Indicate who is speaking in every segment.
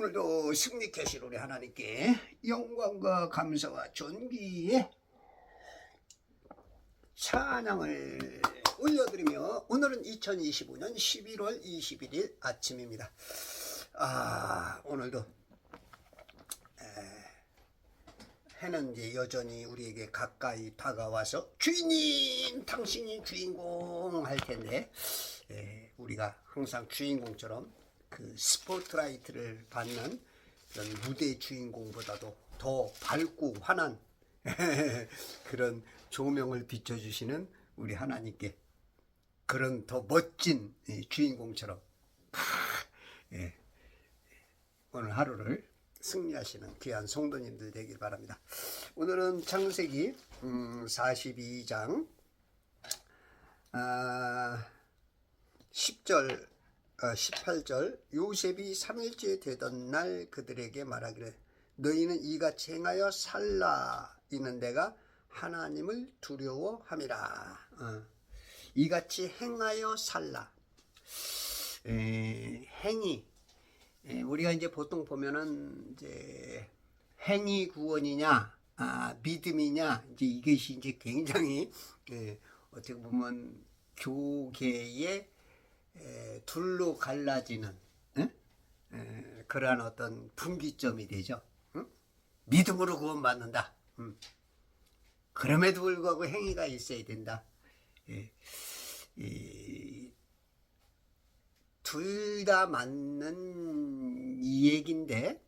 Speaker 1: 오늘도 승리 캐시로 우리 하나님께 영광과 감사와 존귀의 찬양을 올려드리며 오늘은 2025년 11월 21일 아침입니다. 오늘도 해는 이제 여전히 우리에게 가까이 다가와서 주인님 당신이 주인공 할 텐데 우리가 항상 주인공처럼 그 스포트라이트를 받는 그런 무대 주인공보다도 더 밝고 환한 그런 조명을 비춰주시는 우리 하나님께 그런 더 멋진 주인공처럼 오늘 하루를 승리하시는 귀한 성도님들 되길 바랍니다. 오늘은 창세기 42장 10절 18절 요셉이 3일째 되던 날 그들에게 말하기를 너희는 이같이 행하여 살라 이는 내가 하나님을 두려워함이라. 이같이 행하여 살라. 행위 우리가 이제 보통 보면은 이제 행위 구원이냐 믿음이냐 이제 이것이 이제 굉장히 어떻게 보면 교계의 둘로 갈라지는 그러한 어떤 분기점이 되죠. 믿음으로 구원받는다. 그럼에도 불구하고 행위가 있어야 된다. 둘 다 맞는 이 얘기인데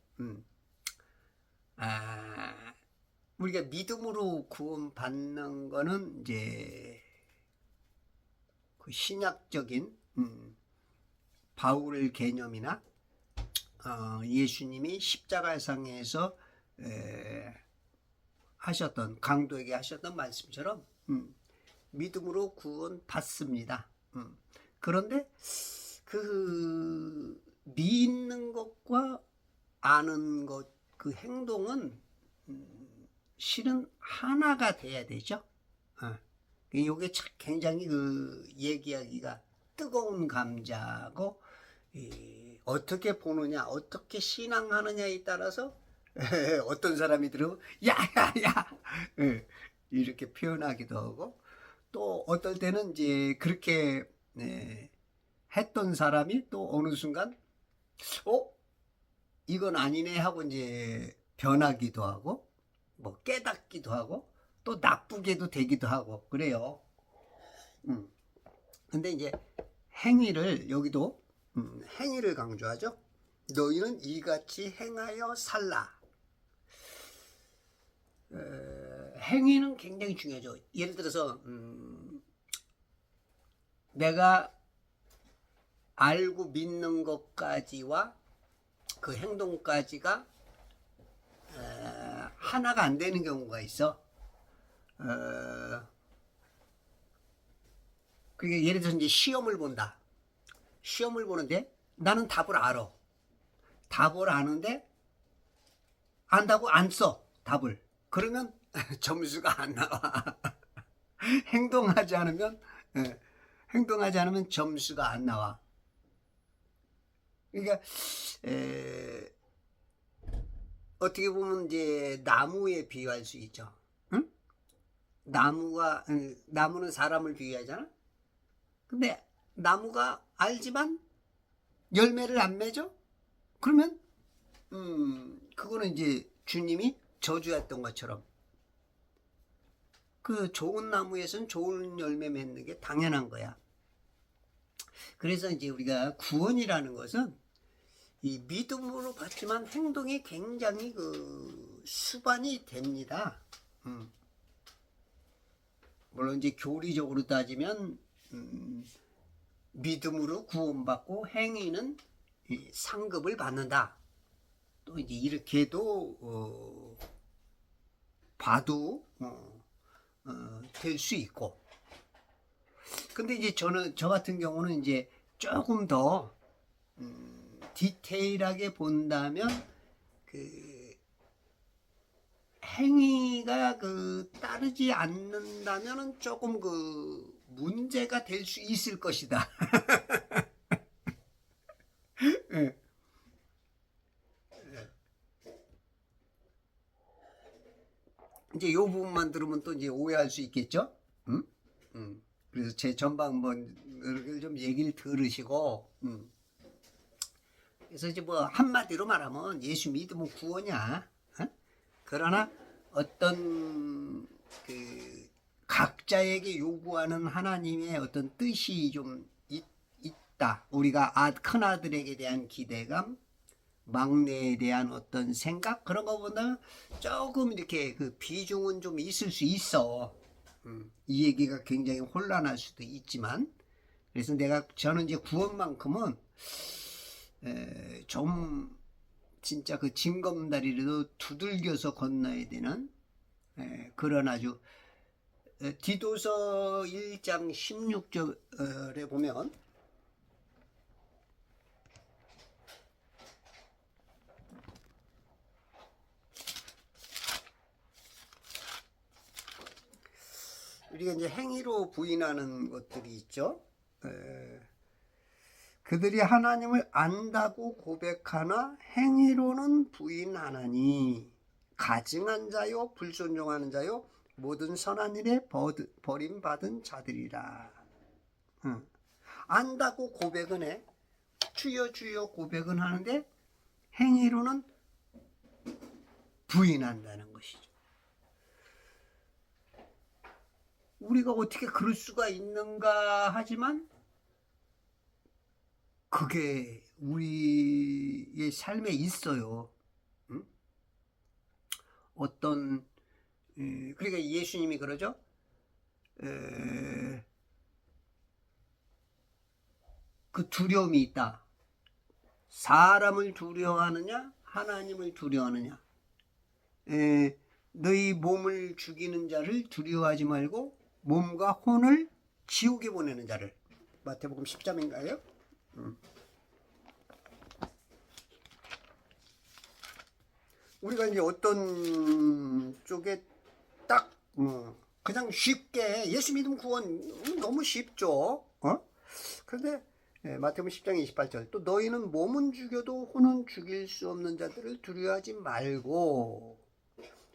Speaker 1: 우리가 믿음으로 구원받는 거는 이제 그 신약적인 바울 개념이나 예수님이 십자가상에서 하셨던 강도에게 하셨던 말씀처럼 믿음으로 구원받습니다. 그런데 그 믿는 것과 아는 것 그 행동은 실은 하나가 돼야 되죠. 이게 굉장히 그 얘기하기가 뜨거운 감자고 어떻게 보느냐 어떻게 신앙하느냐에 따라서 어떤 사람이 들으면 야야야 이렇게 표현하기도 하고 또 어떨 때는 이제 그렇게 했던 사람이 또 어느 순간 이건 아니네 하고 이제 변하기도 하고 뭐 깨닫기도 하고 또 나쁘게도 되기도 하고 그래요. 근데 이제 행위를 여기도 행위를 강조하죠. 너희는 이같이 행하여 살라. 행위는 굉장히 중요하죠. 예를 들어서 내가 알고 믿는 것까지와 그 행동까지가 하나가 안 되는 경우가 있어. 그게 예를 들어서 이제 시험을 본다. 시험을 보는데 나는 답을 알아. 답을 아는데 안다고 안 써. 답을. 그러면 점수가 안 나와. 행동하지 않으면 점수가 안 나와. 그러니까 어떻게 보면 이제 나무에 비유할 수 있죠. 응? 나무는 사람을 비유하잖아. 근데 나무가 알지만 열매를 안 맺어? 그러면 그거는 이제 주님이 저주했던 것처럼 그 좋은 나무에서는 좋은 열매 맺는 게 당연한 거야. 그래서 이제 우리가 구원이라는 것은 이 믿음으로 받지만 행동이 굉장히 그 수반이 됩니다. 물론 이제 교리적으로 따지면 믿음으로 구원받고 행위는 상급을 받는다. 또 이제 이렇게도 봐도 될 수 있고. 근데 이제 저 같은 경우는 이제 조금 더 디테일하게 본다면 그 행위가 그 따르지 않는다면은 조금 그 문제가 될 수 있을 것이다. 이제 요 부분만 들으면 또 이제 오해할 수 있겠죠? 응? 그래서 제 전방문을 좀 얘기를 들으시고, 그래서 이제 뭐 한마디로 말하면 예수 믿으면 구원이야. 어? 그러나 어떤 그 각자에게 요구하는 하나님의 어떤 뜻이 좀 있다. 우리가 큰 아들에게 대한 기대감, 막내에 대한 어떤 생각 그런 거보다 조금 이렇게 그 비중은 좀 있을 수 있어. 이 얘기가 굉장히 혼란할 수도 있지만, 그래서 저는 이제 구원만큼은 좀 진짜 그 징검다리라도 두들겨서 건너야 되는 그런 아주 디도서 1장 16절에 보면 우리가 이제 행위로 부인하는 것들이 있죠. 그들이 하나님을 안다고 고백하나 행위로는 부인하나니 가증한 자요 불순종하는 자요 모든 선한 일에 버림받은 자들이라. 안다고 고백은 해. 주여 주여 고백은 하는데 행위로는 부인한다는 것이죠. 우리가 어떻게 그럴 수가 있는가 하지만 그게 우리의 삶에 있어요. 응? 어떤 그러니까 예수님이 그러죠. 그 두려움이 있다. 사람을 두려워하느냐 하나님을 두려워하느냐. 너희 몸을 죽이는 자를 두려워하지 말고 몸과 혼을 지옥에 보내는 자를. 마태복음 10장인가요? 우리가 이제 어떤 쪽에 딱 그냥 쉽게 예수 믿음 구원 너무 쉽죠. 그런데 마태복음 10장 28절 또 너희는 몸은 죽여도 혼은 죽일 수 없는 자들을 두려워하지 말고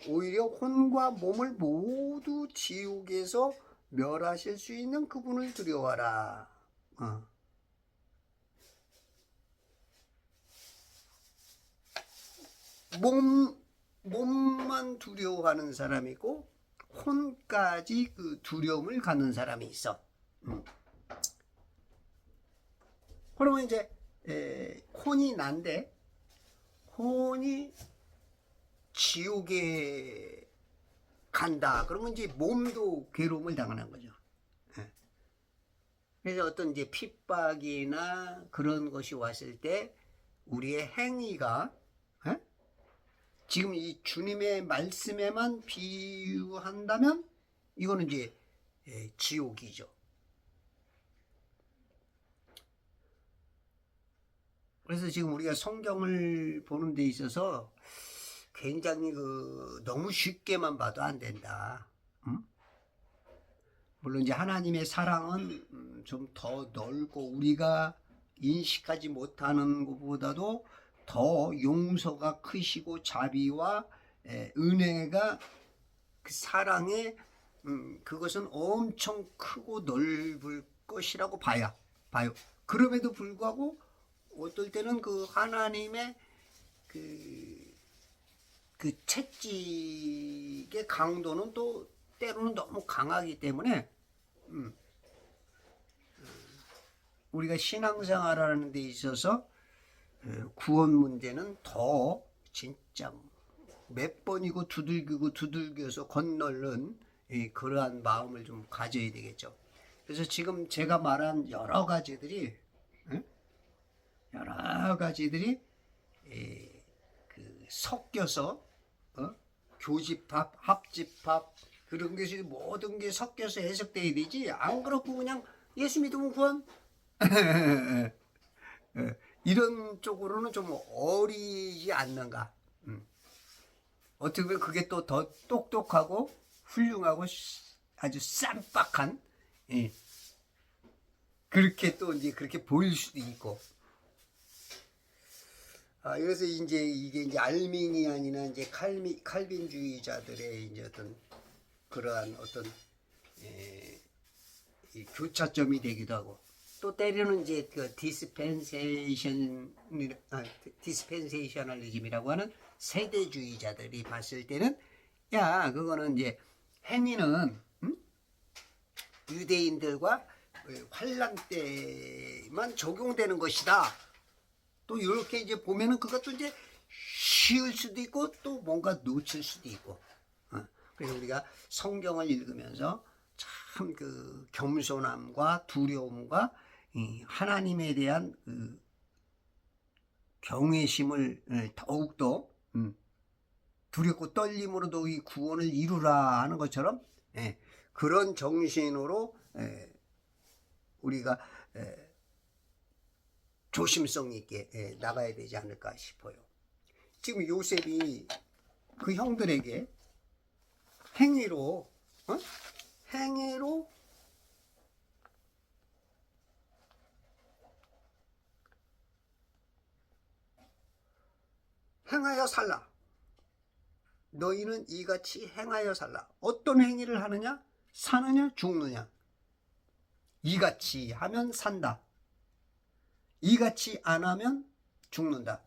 Speaker 1: 오히려 혼과 몸을 모두 지옥에서 멸하실 수 있는 그분을 두려워하라. 몸만 두려워하는 사람이 있고 혼까지 그 두려움을 갖는 사람이 있어. 그러면 이제 혼이 난데 혼이 지옥에 간다. 그러면 이제 몸도 괴로움을 당하는 거죠. 그래서 어떤 이제 핍박이나 그런 것이 왔을 때 우리의 행위가 지금 이 주님의 말씀에만 비유한다면 이거는 이제 지옥이죠. 그래서 지금 우리가 성경을 보는 데 있어서 굉장히 너무 쉽게만 봐도 안 된다. 물론 이제 하나님의 사랑은 좀 더 넓고 우리가 인식하지 못하는 것보다도 더 용서가 크시고 자비와 은혜가 그 사랑의 그것은 엄청 크고 넓을 것이라고 봐요. 그럼에도 불구하고 어떨 때는 그 하나님의 그 채찍의 강도는 또 때로는 너무 강하기 때문에 우리가 신앙생활하는 데 있어서 구원 문제는 더 진짜 몇 번이고 두들겨서 건너는 그러한 마음을 좀 가져야 되겠죠. 그래서 지금 제가 말한 여러 가지들이 그 섞여서 교집합, 합집합 그런 것이 모든 게 섞여서 해석돼야 되지. 안 그렇고 그냥 예수 믿으면 구원 이런 쪽으로는 좀 어리지 않는가. 어떻게 보면 그게 또 더 똑똑하고 훌륭하고 아주 쌈박한 그렇게 또 이제 그렇게 보일 수도 있고. 그래서 이제 이게 이제 알미니안이나 이제 칼빈주의자들의 이제 어떤 그러한 어떤 이 교차점이 되기도 하고, 또 때로는 이제 그 디스펜세이셔널리즘이라고 하는 세대주의자들이 봤을 때는, 야, 그거는 이제 행위는 유대인들과 환란 때만 적용되는 것이다. 또 이렇게 이제 보면은 그것도 이제 쉬울 수도 있고 또 뭔가 놓칠 수도 있고. 그래서 우리가 성경을 읽으면서 참 그 겸손함과 두려움과 이 하나님에 대한 그 경외심을 더욱더 두렵고 떨림으로도 이 구원을 이루라 하는 것처럼, 그런 정신으로 우리가 조심성 있게 나가야 되지 않을까 싶어요. 지금 요셉이 그 형들에게 행위로 행하여 살라. 너희는 이같이 행하여 살라. 어떤 행위를 하느냐? 사느냐 죽느냐. 이같이 하면 산다. 이같이 안 하면 죽는다.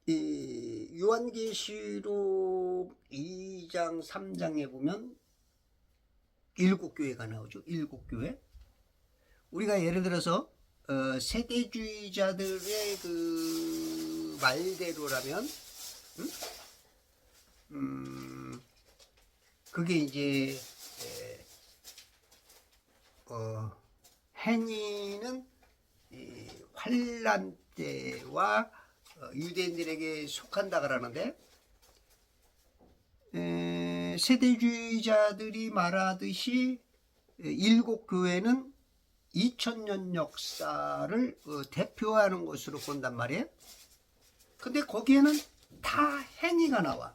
Speaker 1: 이 요한계시록 2장 3장에 보면 7교회가 나오죠. 7교회. 우리가 예를 들어서 세대주의자들의 그 말대로라면 그게 이제 행위는 환란 때와 유대인들에게 속한다 그러는데, 세대주의자들이 말하듯이 7교회는 2000년 역사를 대표하는 것으로 본단 말이에요. 근데 거기에는 다 행위가 나와.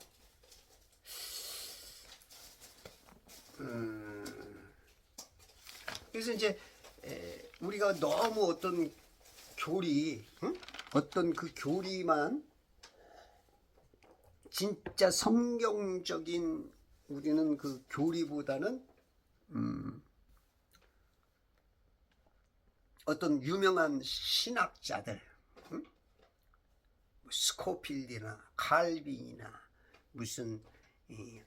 Speaker 1: 그래서 이제 우리가 너무 어떤 교리, 어떤 그 교리만 진짜 성경적인 우리는 그 교리보다는 어떤 유명한 신학자들, 스코필드나 칼빈이나 무슨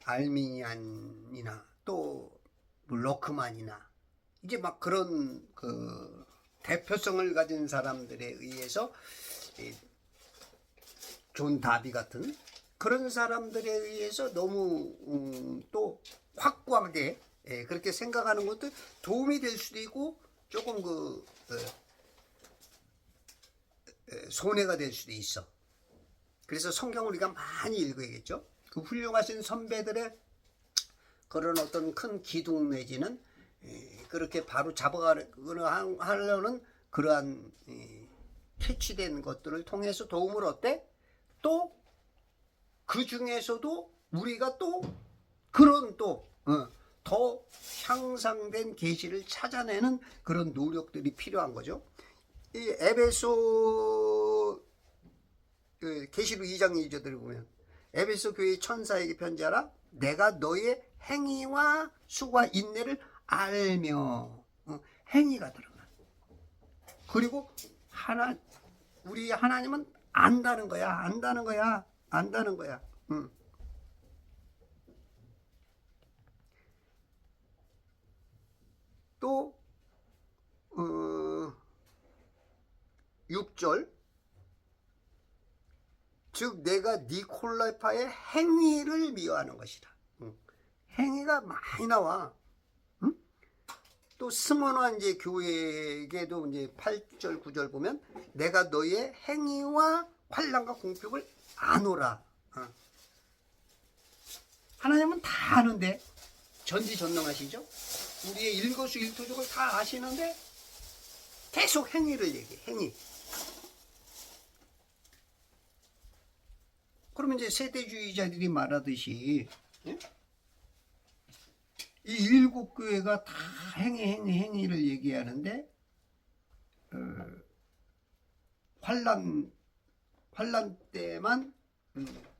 Speaker 1: 알미니안이나 또 로크만이나 이제 막 그런 그 대표성을 가진 사람들에 의해서 존 다비 같은 그런 사람들에 의해서 너무 또 확고하게 그렇게 생각하는 것도 도움이 될 수도 있고 조금 손해가 될 수도 있어. 그래서 성경을 우리가 많이 읽어야겠죠. 그 훌륭하신 선배들의 그런 어떤 큰 기둥 내지는 그렇게 바로 잡아가려는 하려는 그러한 캐치된 것들을 통해서 도움을 얻되, 또 그 중에서도 우리가 또 그런 또 더 향상된 계시를 찾아내는 그런 노력들이 필요한 거죠. 이 에베소 계시록 2장 2절을 보면 에베소 교회 천사에게 편지하라. 내가 너의 행위와 수고와 인내를 알며. 행위가 들어가. 그리고 우리 하나님은 안다는 거야. 또 6절, 즉 내가 니콜라파의 행위를 미워하는 것이다. 행위가 많이 나와. 또 스모나 이제 교회에게도 이제 8절 9절 보면 내가 너의 행위와 환난과 공평을 아노라. 하나님은 다 아는데, 전지전능하시죠. 우리의 일거수일투족을 다 아시는데 계속 행위를 얘기해. 행위. 그러면 이제 세대주의자들이 말하듯이 이 일곱 교회가 다 행위를 얘기하는데 어, 환란 때만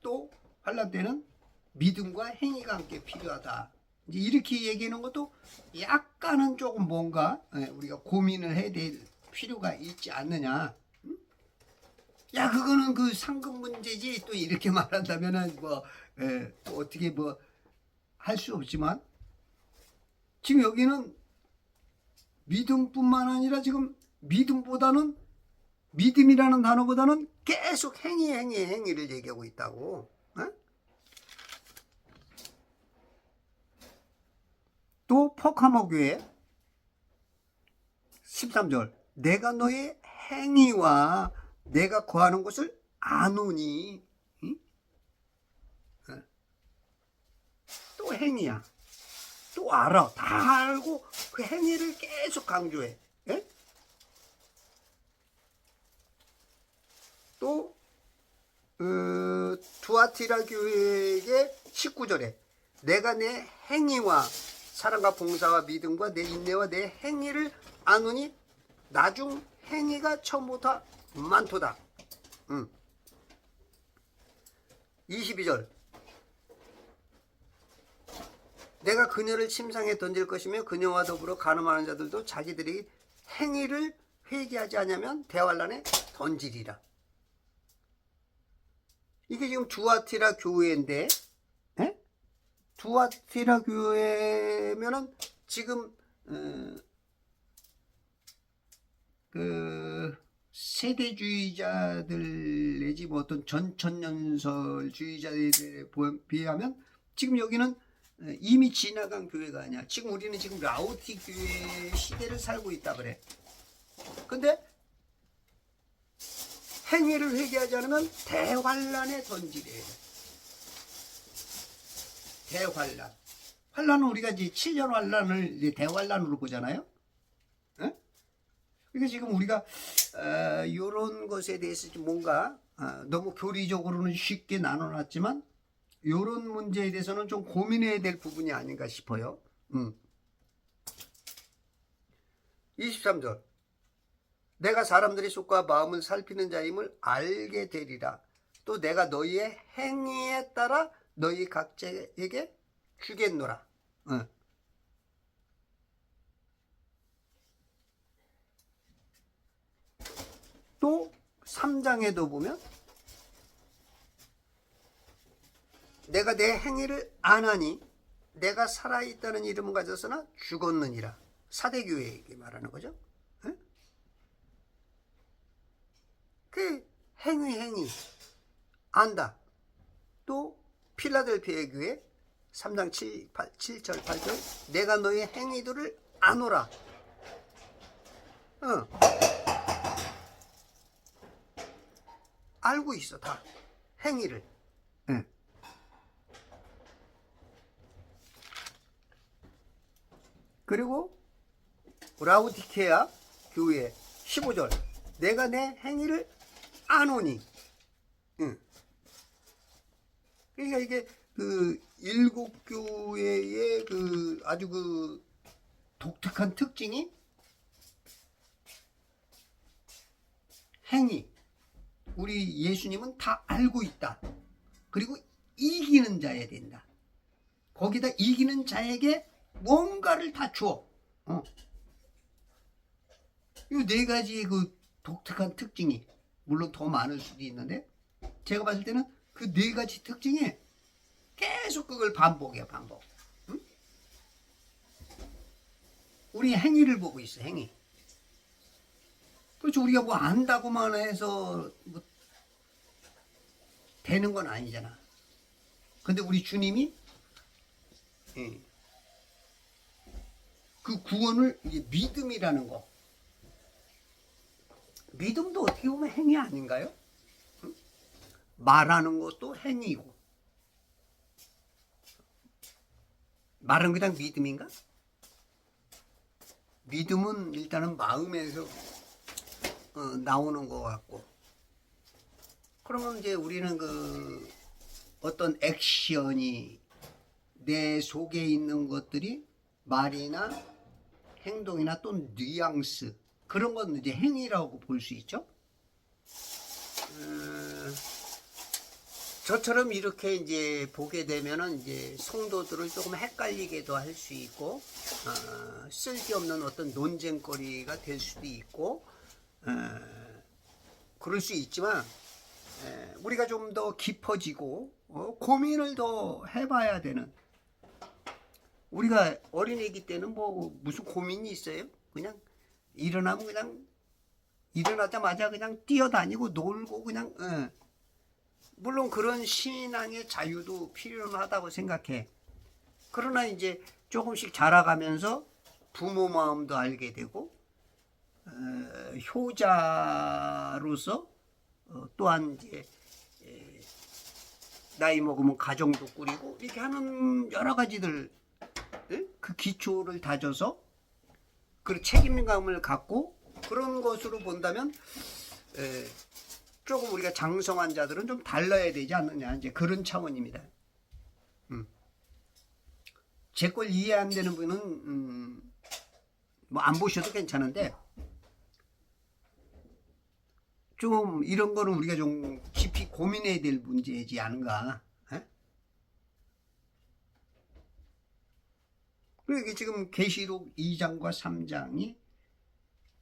Speaker 1: 또 환란 때는 믿음과 행위가 함께 필요하다. 이제 이렇게 얘기하는 것도 약간은 조금 뭔가 우리가 고민을 해야 될 필요가 있지 않느냐. 야, 그거는 그 상급 문제지. 또 이렇게 말한다면은 또 어떻게 할 수 없지만 지금 여기는 믿음뿐만 아니라 지금 믿음이라는 단어보다는 계속 행위를 얘기하고 있다고. 또 포카모 교회 13절 내가 너의 행위와 내가 거하는 것을 아노니. 또 행위야. 또 알아. 다 알고 그 행위를 계속 강조해. 또 두아티라 교회의 19절에 내가 내 행위와 사랑과 봉사와 믿음과 내 인내와 내 행위를 아노니 나중 행위가 처음보다 많도다. 22절 내가 그녀를 침상에 던질 것이며 그녀와 더불어 간음하는 자들도 자기들이 행위를 회개하지 않으면 대환란에 던지리라. 이게 지금 두아티라 교회인데, 두아티라 교회면은 지금 그 세대주의자들 내지 어떤 전천년설주의자들에 비하면 지금 여기는 이미 지나간 교회가 아니야. 지금 우리는 지금 라오디 교회 시대를 살고 있다 그래. 근데 행위를 회개하지 않으면 대환란에 던지래. 대환란. 환란은 우리가 이제 7년 환란을 이제 대환란으로 보잖아요. 그러니까 지금 우리가 이런 것에 대해서 좀 뭔가 너무 교리적으로는 쉽게 나눠놨지만 이런 문제에 대해서는 좀 고민해야 될 부분이 아닌가 싶어요. 23절 내가 사람들의 속과 마음을 살피는 자임을 알게 되리라. 또 내가 너희의 행위에 따라 너희 각자에게 주겠노라. 또 3장에도 보면 내가 내 행위를 안 하니 내가 살아있다는 이름은 가졌으나 죽었느니라. 사대교회에게 말하는 거죠. 그 행위 안다. 또 필라델피아 교회 3장 7절 8절 내가 너의 행위들을 아노라. 알고 있어 다 행위를. 그리고 라우디케아 교회 15절 내가 내 행위를 아노니. 그러니까 이게 그 일곱 교회의 그 아주 그 독특한 특징이 행위. 우리 예수님은 다 알고 있다. 그리고 이기는 자여야 된다. 거기다 이기는 자에게 뭔가를 다 줘. 이 네 가지의 그 독특한 특징이 물론 더 많을 수도 있는데 제가 봤을 때는 그 네 가지 특징이 계속 그걸 반복이야. 응? 우리 행위를 보고 있어. 행위. 그렇죠. 우리가 뭐 안다고만 해서 뭐 되는 건 아니잖아. 근데 우리 주님이 그 구원을 이제 믿음이라는 거. 믿음도 어떻게 보면 행위 아닌가요? 응? 말하는 것도 행위고. 말은 그냥 믿음인가? 믿음은 일단은 마음에서 나오는 것 같고. 그러면 이제 우리는 그 어떤 액션이 내 속에 있는 것들이 말이나 행동이나 또 뉘앙스 그런 건 이제 행위라고 볼 수 있죠. 저처럼 이렇게 이제 보게 되면은 이제 성도들을 조금 헷갈리게도 할 수 있고, 쓸데없는 어떤 논쟁거리가 될 수도 있고, 그럴 수 있지만, 우리가 좀 더 깊어지고, 고민을 더 해봐야 되는, 우리가 어린애기 때는 뭐 무슨 고민이 있어요? 그냥 일어나면 그냥 일어나자마자 그냥 뛰어다니고 놀고 그냥 물론 그런 신앙의 자유도 필요하다고 생각해. 그러나 이제 조금씩 자라가면서 부모 마음도 알게 되고 효자로서 또한 이제 나이 먹으면 가정도 꾸리고 이렇게 하는 여러 가지들 그 기초를 다져서 그 책임감을 갖고 그런 것으로 본다면 조금 우리가 장성한 자들은 좀 달라야 되지 않느냐 이제 그런 차원입니다. 제 걸 이해 안 되는 분은 뭐 안 보셔도 괜찮은데 좀 이런 거는 우리가 좀 깊이 고민해야 될 문제이지 않은가. 그러니까 지금 계시록 2장과 3장이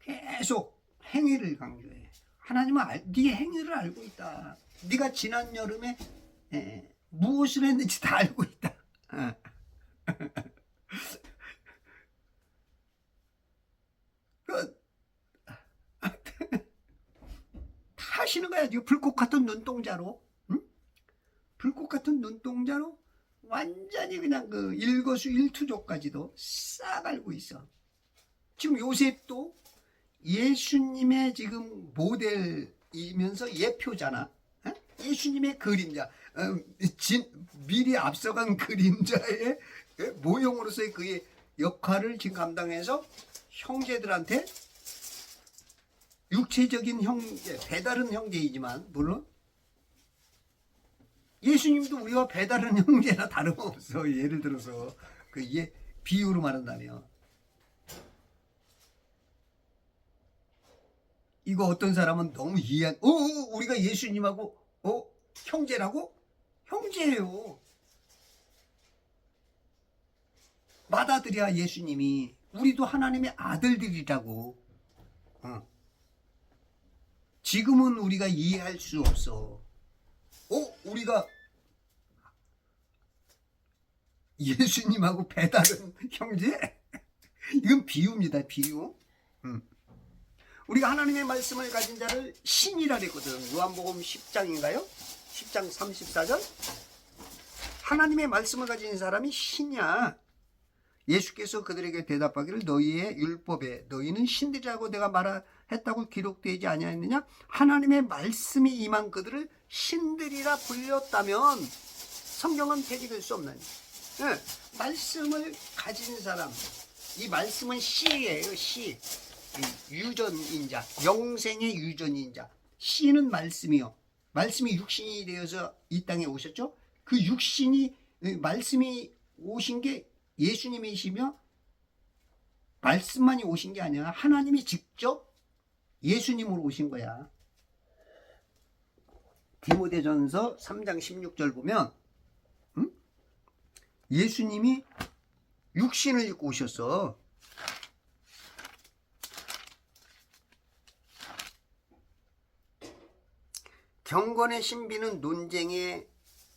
Speaker 1: 계속 행위를 강조해. 하나님은 네 행위를 알고 있다. 네가 지난 여름에 무엇을 했는지 다 알고 있다. 다 하시는 거야. 불꽃 같은 눈동자로, 응? 불꽃 같은 눈동자로 완전히 그냥 그 일거수일투족까지도 싹 알고 있어. 지금 요셉도 예수님의 지금 모델이면서 예표잖아. 예수님의 그림자, 미리 앞서간 그림자의 모형으로서의 그의 역할을 지금 감당해서 형제들한테 육체적인 형제, 배다른 형제이지만 물론 예수님도 우리와 배다른 형제나 다름없어. 예를 들어서 그 비유로 말한다면 이거 어떤 사람은 너무 우리가 예수님하고 형제라고? 형제예요. 맏아들이야 예수님이. 우리도 하나님의 아들들이라고. 지금은 우리가 이해할 수 없어. 우리가 예수님하고 배다른 형제? 이건 비유입니다. 비유. 우리가 하나님의 말씀을 가진 자를 신이라 그랬거든. 요한복음 10장인가요? 10장 34절. 하나님의 말씀을 가진 사람이 신이야. 예수께서 그들에게 대답하기를 너희의 율법에 너희는 신들이라고 내가 말했다고 기록되지 아니하느냐? 하나님의 말씀이 임한 그들을 신들이라 불렸다면 성경은 폐기될 수 없나니. 말씀을 가진 사람, 이 말씀은 씨예요. 씨. 유전인자, 영생의 유전인자. 씨는 말씀이요. 말씀이 육신이 되어서 이 땅에 오셨죠. 그 육신이 말씀이 오신 게 예수님이시며 말씀만이 오신 게 아니라 하나님이 직접 예수님으로 오신 거야. 디모데전서 3장 16절 보면 예수님이 육신을 입고 오셨어. 경건의 신비는 논쟁의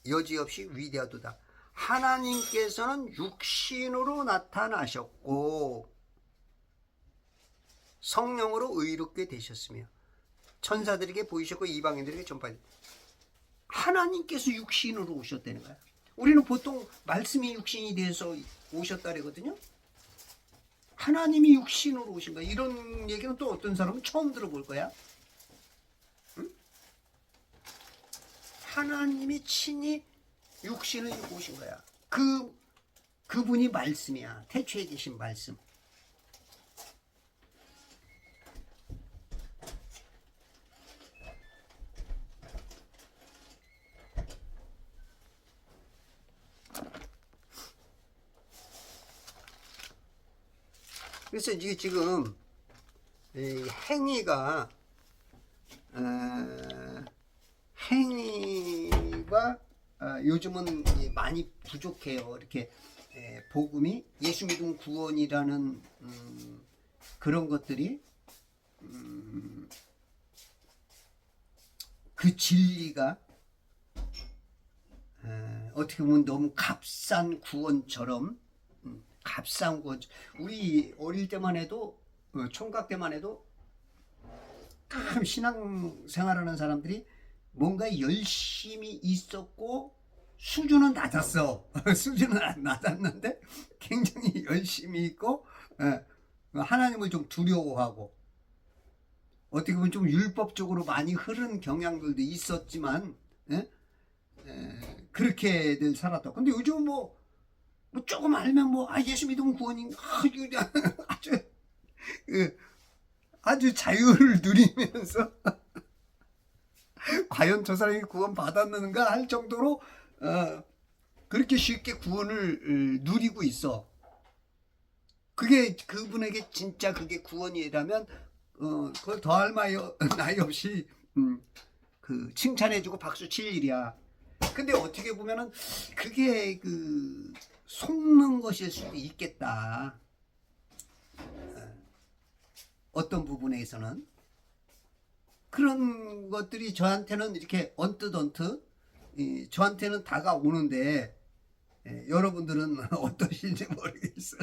Speaker 1: 여지없이 위대하도다. 하나님께서는 육신으로 나타나셨고 성령으로 의롭게 되셨으며 천사들에게 보이셨고 이방인들에게 전파하셨다. 하나님께서 육신으로 오셨다는 거야. 우리는 보통 말씀이 육신이 돼서 오셨다 그러거든요. 하나님이 육신으로 오신 거야. 이런 얘기는 또 어떤 사람은 처음 들어볼 거야. 하나님이 친히 육신을 입고 오신 거야. 그분이 말씀이야. 태초에 계신 말씀. 그래서 이게 지금 이 행위가 행위가 요즘은 많이 부족해요. 이렇게 복음이 예수 믿음 구원이라는 그런 것들이 그 진리가 어떻게 보면 너무 값싼 구원처럼 값싼 구원. 우리 어릴 때만 해도 총각 때만 해도 참 신앙 생활하는 사람들이 뭔가 열심히 있었고 수준은 낮았어. 수준은 낮았는데 굉장히 열심히 있고 하나님을 좀 두려워하고 어떻게 보면 좀 율법적으로 많이 흐른 경향들도 있었지만 그렇게들 살았다. 근데 요즘 뭐 조금 알면 예수 믿으면 구원인가 아주 자유를 누리면서 과연 저 사람이 구원 받았는가 할 정도로 그렇게 쉽게 구원을 누리고 있어. 그게 그분에게 진짜 그게 구원이라면 그걸 더할 나위 없이 그 칭찬해주고 박수 칠 일이야. 근데 어떻게 보면은 그게 그 속는 것일 수도 있겠다. 어떤 부분에서는 그런 것들이 저한테는 이렇게 언뜻 저한테는 다가오는데 여러분들은 어떠신지 모르겠어.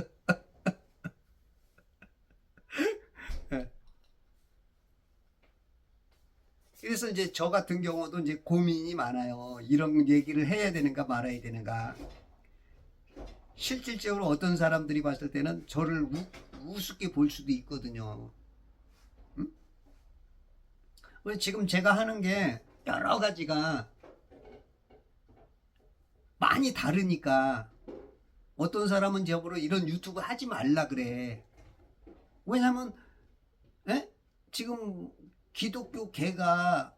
Speaker 1: 그래서 이제 저 같은 경우도 이제 고민이 많아요. 이런 얘기를 해야 되는가 말아야 되는가. 실질적으로 어떤 사람들이 봤을 때는 저를 우습게 볼 수도 있거든요. 응? 지금 제가 하는 게 여러 가지가 많이 다르니까 어떤 사람은 저보고 이런 유튜브 하지 말라 그래. 왜냐면 지금 기독교 개가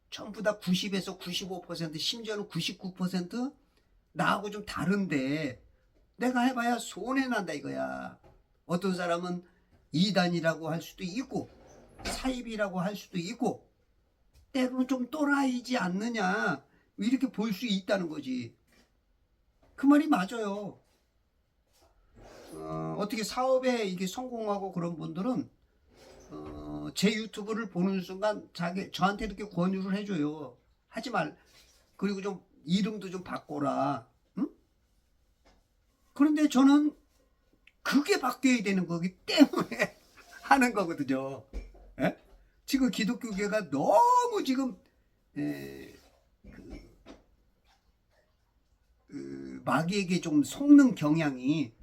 Speaker 1: 전부 다 90에서 95% 심지어는 99% 나하고 좀 다른데 내가 해봐야 손해난다 이거야. 어떤 사람은 이단이라고 할 수도 있고 사입이라고 할 수도 있고 때로는 좀 또라이지 않느냐 이렇게 볼 수 있다는 거지. 그 말이 맞아요. 어떻게 사업에 이게 성공하고 그런 분들은 제 유튜브를 보는 순간 저한테 이렇게 권유를 해줘요. 하지 말. 그리고 좀 이름도 좀 바꿔라. 응? 그런데 저는 그게 바뀌어야 되는 거기 때문에 하는 거거든요. 에? 지금 기독교계가 너무 지금 마귀에게 좀 속는 경향이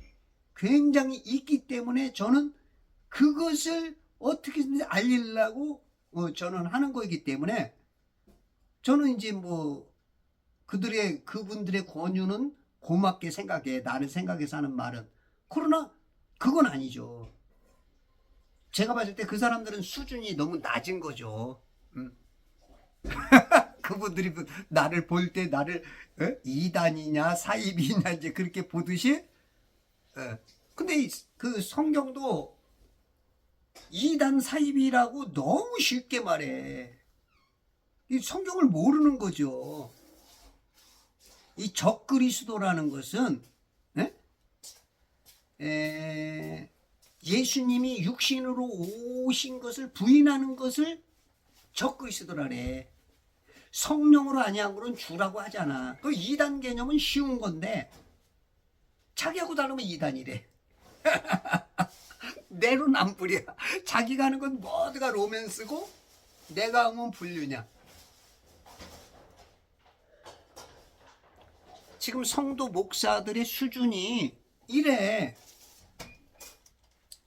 Speaker 1: 굉장히 있기 때문에 저는 그것을 어떻게든지 알리려고 저는 하는 거이기 때문에 저는 이제 그분들의 권유는 고맙게 생각해. 나를 생각해서 하는 말은. 그러나 그건 아니죠. 제가 봤을 때 그 사람들은 수준이 너무 낮은 거죠. 그분들이 나를 볼 때 나를 이단이냐 사입이냐 이제 그렇게 보듯이 근데 그 성경도 이단 사입이라고 너무 쉽게 말해. 이 성경을 모르는 거죠. 이 적그리스도라는 것은 예수님이 육신으로 오신 것을 부인하는 것을 적그리스도라래. 성령으로 아니한 거는 주라고 하잖아. 그 이단 개념은 쉬운 건데 자기하고 다르면 이단이래. 내로남불이야. 자기가 하는 건 모두가 로맨스고 내가 하면 불륜이야. 지금 성도 목사들의 수준이 이래.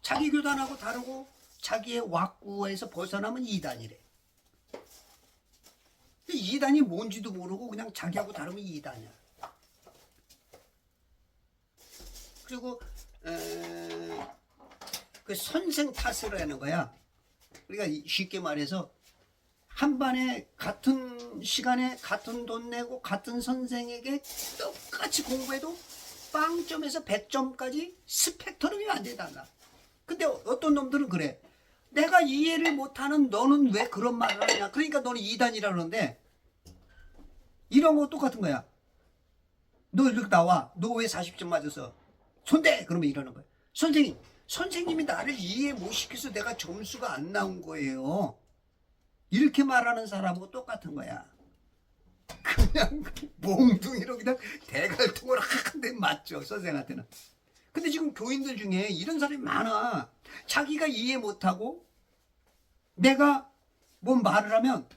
Speaker 1: 자기 교단하고 다르고 자기의 왁구에서 벗어나면 이단이래. 이단이 뭔지도 모르고 그냥 자기하고 다르면 이단이야. 그리고 그 선생 탓을 하는 거야. 그러니까 쉽게 말해서 한 반에 같은 시간에 같은 돈 내고 같은 선생에게 똑같이 공부해도 빵점에서 100점까지 스펙트럼이 안 되달라. 근데 어떤 놈들은 그래. 내가 이해를 못하는 너는 왜 그런 말을 하냐. 그러니까 너는 이단이라 그러는데 이런 거 똑같은 거야. 너 이렇게 나와. 너 왜 40점 맞았어? 손대! 그러면 이러는 거야. 선생님이 나를 이해 못 시켜서 내가 점수가 안 나온 거예요. 이렇게 말하는 사람하고 똑같은 거야. 그냥 몽둥이로 그냥 대갈통을 하는데 맞죠, 선생한테는. 근데 지금 교인들 중에 이런 사람이 많아. 자기가 이해 못하고 내가 뭔 말을 하면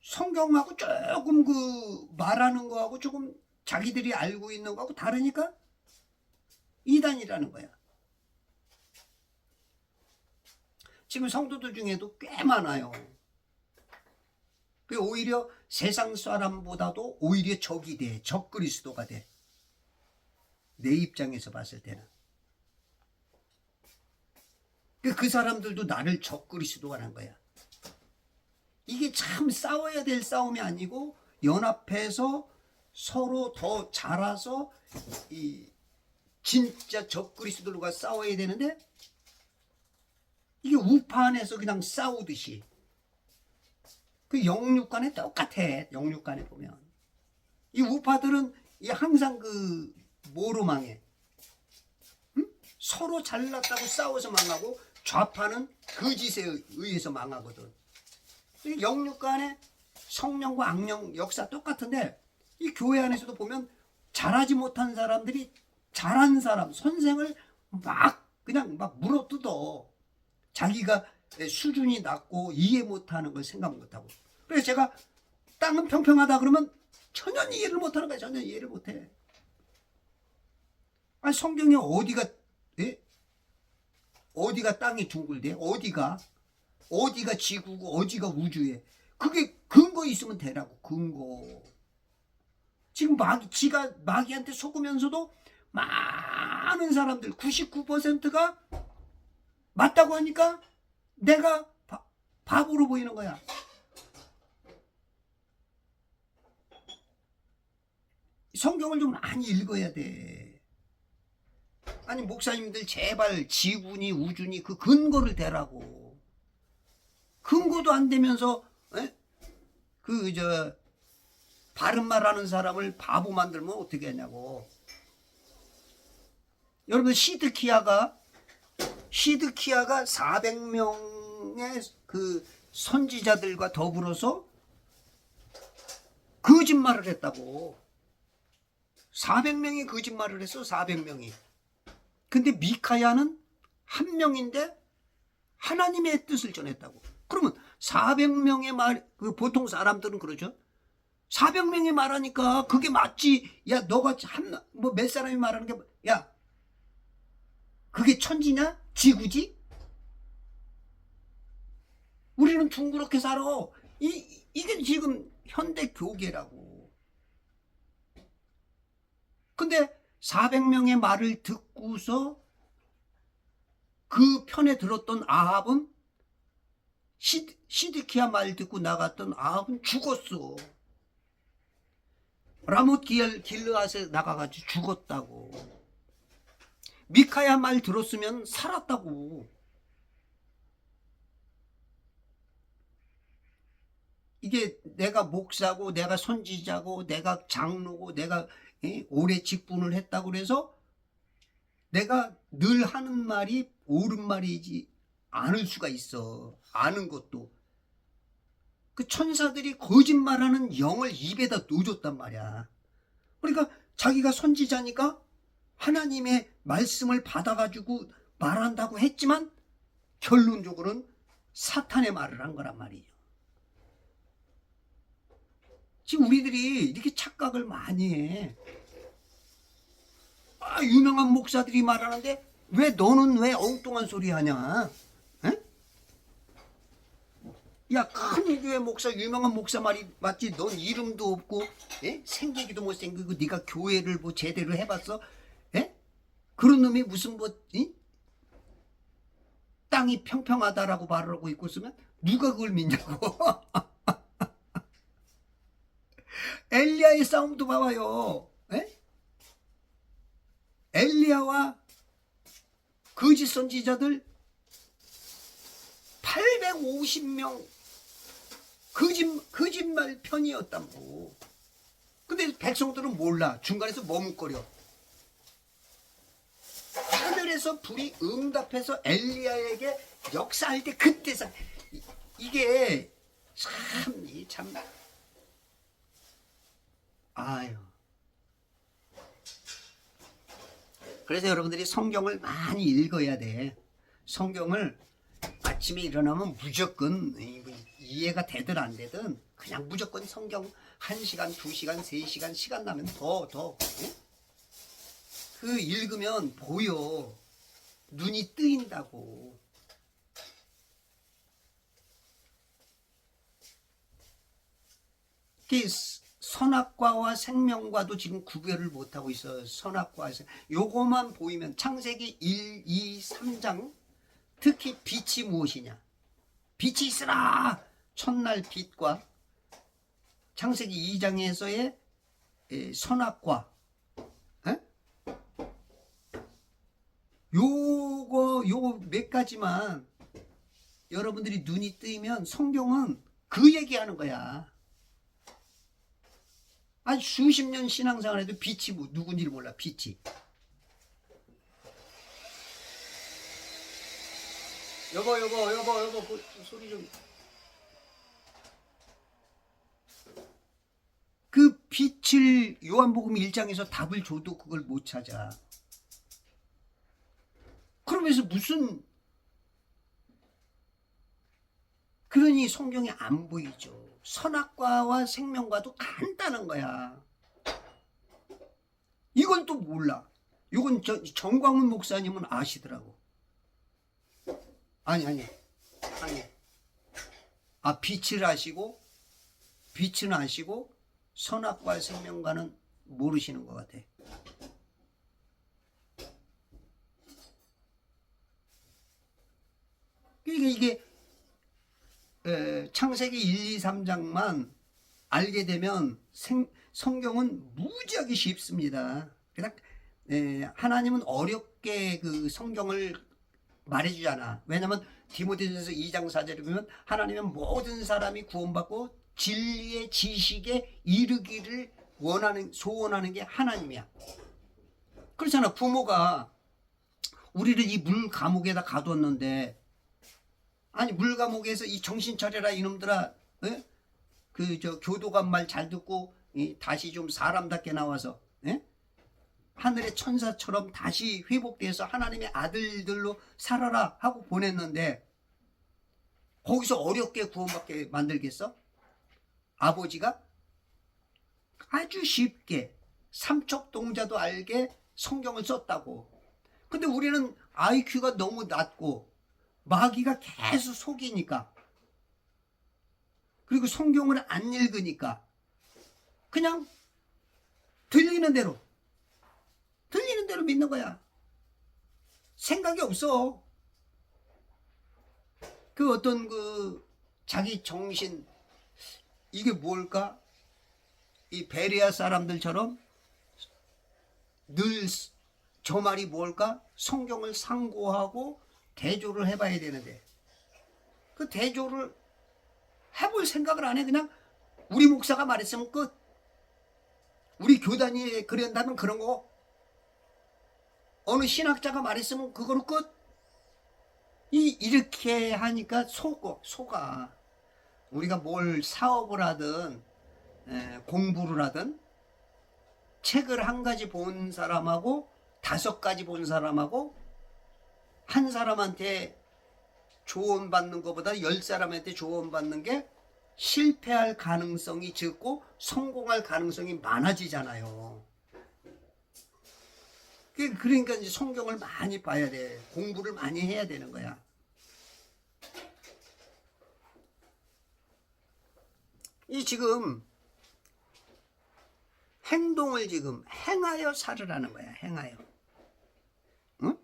Speaker 1: 성경하고 조금 그 말하는 거하고 조금 자기들이 알고 있는 거하고 다르니까 이단이라는 거야. 지금 성도들 중에도 꽤 많아요. 오히려 세상 사람보다도 오히려 적이 돼. 적 그리스도가 돼. 내 입장에서 봤을 때는. 그 사람들도 나를 적 그리스도라는 거야. 이게 참 싸워야 될 싸움이 아니고 연합해서 서로 더 자라서 이 진짜 적 그리스도가 싸워야 되는데 이게 우파 안에서 그냥 싸우듯이 그 영육간에 똑같아. 영육간에 보면 이 우파들은 항상 그 뭐로 망해? 응? 서로 잘났다고 싸워서 망하고 좌파는 거짓에 의해서 망하거든. 영육간에 성령과 악령 역사 똑같은데 이 교회 안에서도 보면 잘하지 못한 사람들이 잘한 사람 선생을 막 그냥 막 물어뜯어. 자기가 수준이 낮고 이해 못하는 걸 생각 못하고. 그래서 제가 땅은 평평하다 그러면 전혀 이해를 못하는 거야. 전혀 이해를 못해. 아니 성경에 어디가 어디가 땅이 둥글대? 어디가 지구고 어디가 우주에? 그게 근거 있으면 되라고. 근거. 지금 지가 마귀한테 속으면서도 많은 사람들 99%가 맞다고 하니까 내가 바보로 보이는 거야. 성경을 좀 많이 읽어야 돼. 아니 목사님들 제발 지구니 우주니 그 근거를 대라고. 근거도 안 되면서 바른 말하는 사람을 바보 만들면 어떻게 하냐고. 여러분 시드키야가 400명의 그 선지자들과 더불어서 거짓말을 했다고. 400명이 거짓말을 했어. 400명이. 근데 미카야는 한 명인데 하나님의 뜻을 전했다고. 그러면 400명의 말, 보통 사람들은 그러죠. 400명이 말하니까 그게 맞지. 야, 너가 몇 사람이 말하는 게, 야, 그게 천지냐? 지구지? 우리는 둥그렇게 살아. 이게 지금 현대 교계라고. 근데 400명의 말을 듣고서 그 편에 들었던 아합은 시드키야 말 듣고 나갔던 아합은 죽었어. 라못 길르앗에 나가가지고 죽었다고. 미카야 말 들었으면 살았다고. 이게 내가 목사고 내가 선지자고 내가 장로고 내가 오래 직분을 했다고 그래서 내가 늘 하는 말이 옳은 말이지 않을 수가 있어. 아는 것도. 그 천사들이 거짓말하는 영을 입에다 넣어줬단 말이야. 그러니까 자기가 선지자니까 하나님의 말씀을 받아가지고 말한다고 했지만 결론적으로는 사탄의 말을 한 거란 말이에요. 지금 우리들이 이렇게 착각을 많이 해. 유명한 목사들이 말하는데 너는 왜 엉뚱한 소리 하냐? 에? 야, 큰 교회 목사, 유명한 목사 말이 맞지? 넌 이름도 없고 생기기도 못생기고 네가 교회를 뭐 제대로 해봤어? 그런 놈이 무슨 땅이 평평하다라고 말을 하고 있고 있으면 누가 그걸 믿냐고. 엘리야의 싸움도 봐봐요. 엘리야와 거짓 선지자들 850명 거짓말 편이었다고. 근데 백성들은 몰라. 중간에서 머뭇거려. 하늘에서 불이 응답해서 엘리야에게 역사할 때 그때서 이게 참 아유. 그래서 여러분들이 성경을 많이 읽어야 돼. 성경을 아침에 일어나면 무조건 이해가 되든 안 되든 그냥 무조건 성경 1시간, 2시간, 3시간 시간 나면 더 예? 그 읽으면 보여. 눈이 뜨인다고. 선악과와 생명과도 지금 구별을 못하고 있어요. 선악과 요거만 보이면 창세기 1, 2, 3장 특히 빛이 무엇이냐. 빛이 있으라. 첫날 빛과 창세기 2장에서의 선악과 요거 몇 가지만 여러분들이 눈이 뜨이면 성경은 그 얘기하는 거야. 아니 수십 년 신앙생활에도 빛이 누군지를 몰라. 빛이. 여보 그 소리 좀. 그 빛을 요한복음 1장에서 답을 줘도 그걸 못 찾아. 그러면서 무슨 그러니 성경이 안 보이죠. 선악과와 생명과도 간단한 거야. 이걸 또 몰라. 이건 정광훈 목사님은 아시더라고. 아니. 아, 빛을 아시고 빛은 아시고 선악과 생명과는 모르시는 것 같아. 이게 창세기 1, 2, 3장만 알게 되면 성경은 무지하게 쉽습니다. 그냥 하나님은 어렵게 그 성경을 말해주잖아. 왜냐하면 디모데전서 2장 4절에 보면 하나님은 모든 사람이 구원받고 진리의 지식에 이르기를 소원하는 게 하나님이야. 그렇잖아. 부모가 우리를 이 물 감옥에다 가뒀는데, 아니 물 감옥에서 이 정신 차려라 이놈들아, 교도관 말 잘 듣고 다시 좀 사람답게 나와서 하늘의 천사처럼 다시 회복돼서 하나님의 아들들로 살아라 하고 보냈는데, 거기서 어렵게 구원받게 만들겠어? 아버지가 아주 쉽게 삼척동자도 알게 성경을 썼다고. 근데 우리는 IQ가 너무 낮고 마귀가 계속 속이니까, 그리고 성경을 안 읽으니까 그냥 들리는 대로 믿는 거야. 생각이 없어. 그 어떤 자기 정신, 이게 뭘까? 이 베레아 사람들처럼 늘 저 말이 뭘까? 성경을 상고하고 대조를 해봐야 되는데, 그 대조를 해볼 생각을 안 해. 그냥 우리 목사가 말했으면 끝. 우리 교단이 그런다면 그런 거. 어느 신학자가 말했으면 그거로 끝. 이렇게 하니까 속아. 우리가 뭘 사업을 하든 공부를 하든 책을 한 가지 본 사람하고 5가지 본 사람하고 한 사람한테 조언받는 것보다 10사람한테 조언받는 게 실패할 가능성이 적고 성공할 가능성이 많아지잖아요. 그러니까 이제 성경을 많이 봐야 돼. 공부를 많이 해야 되는 거야. 이 지금 행동을 지금 행하여 살으라는 거야. 행하여. 응?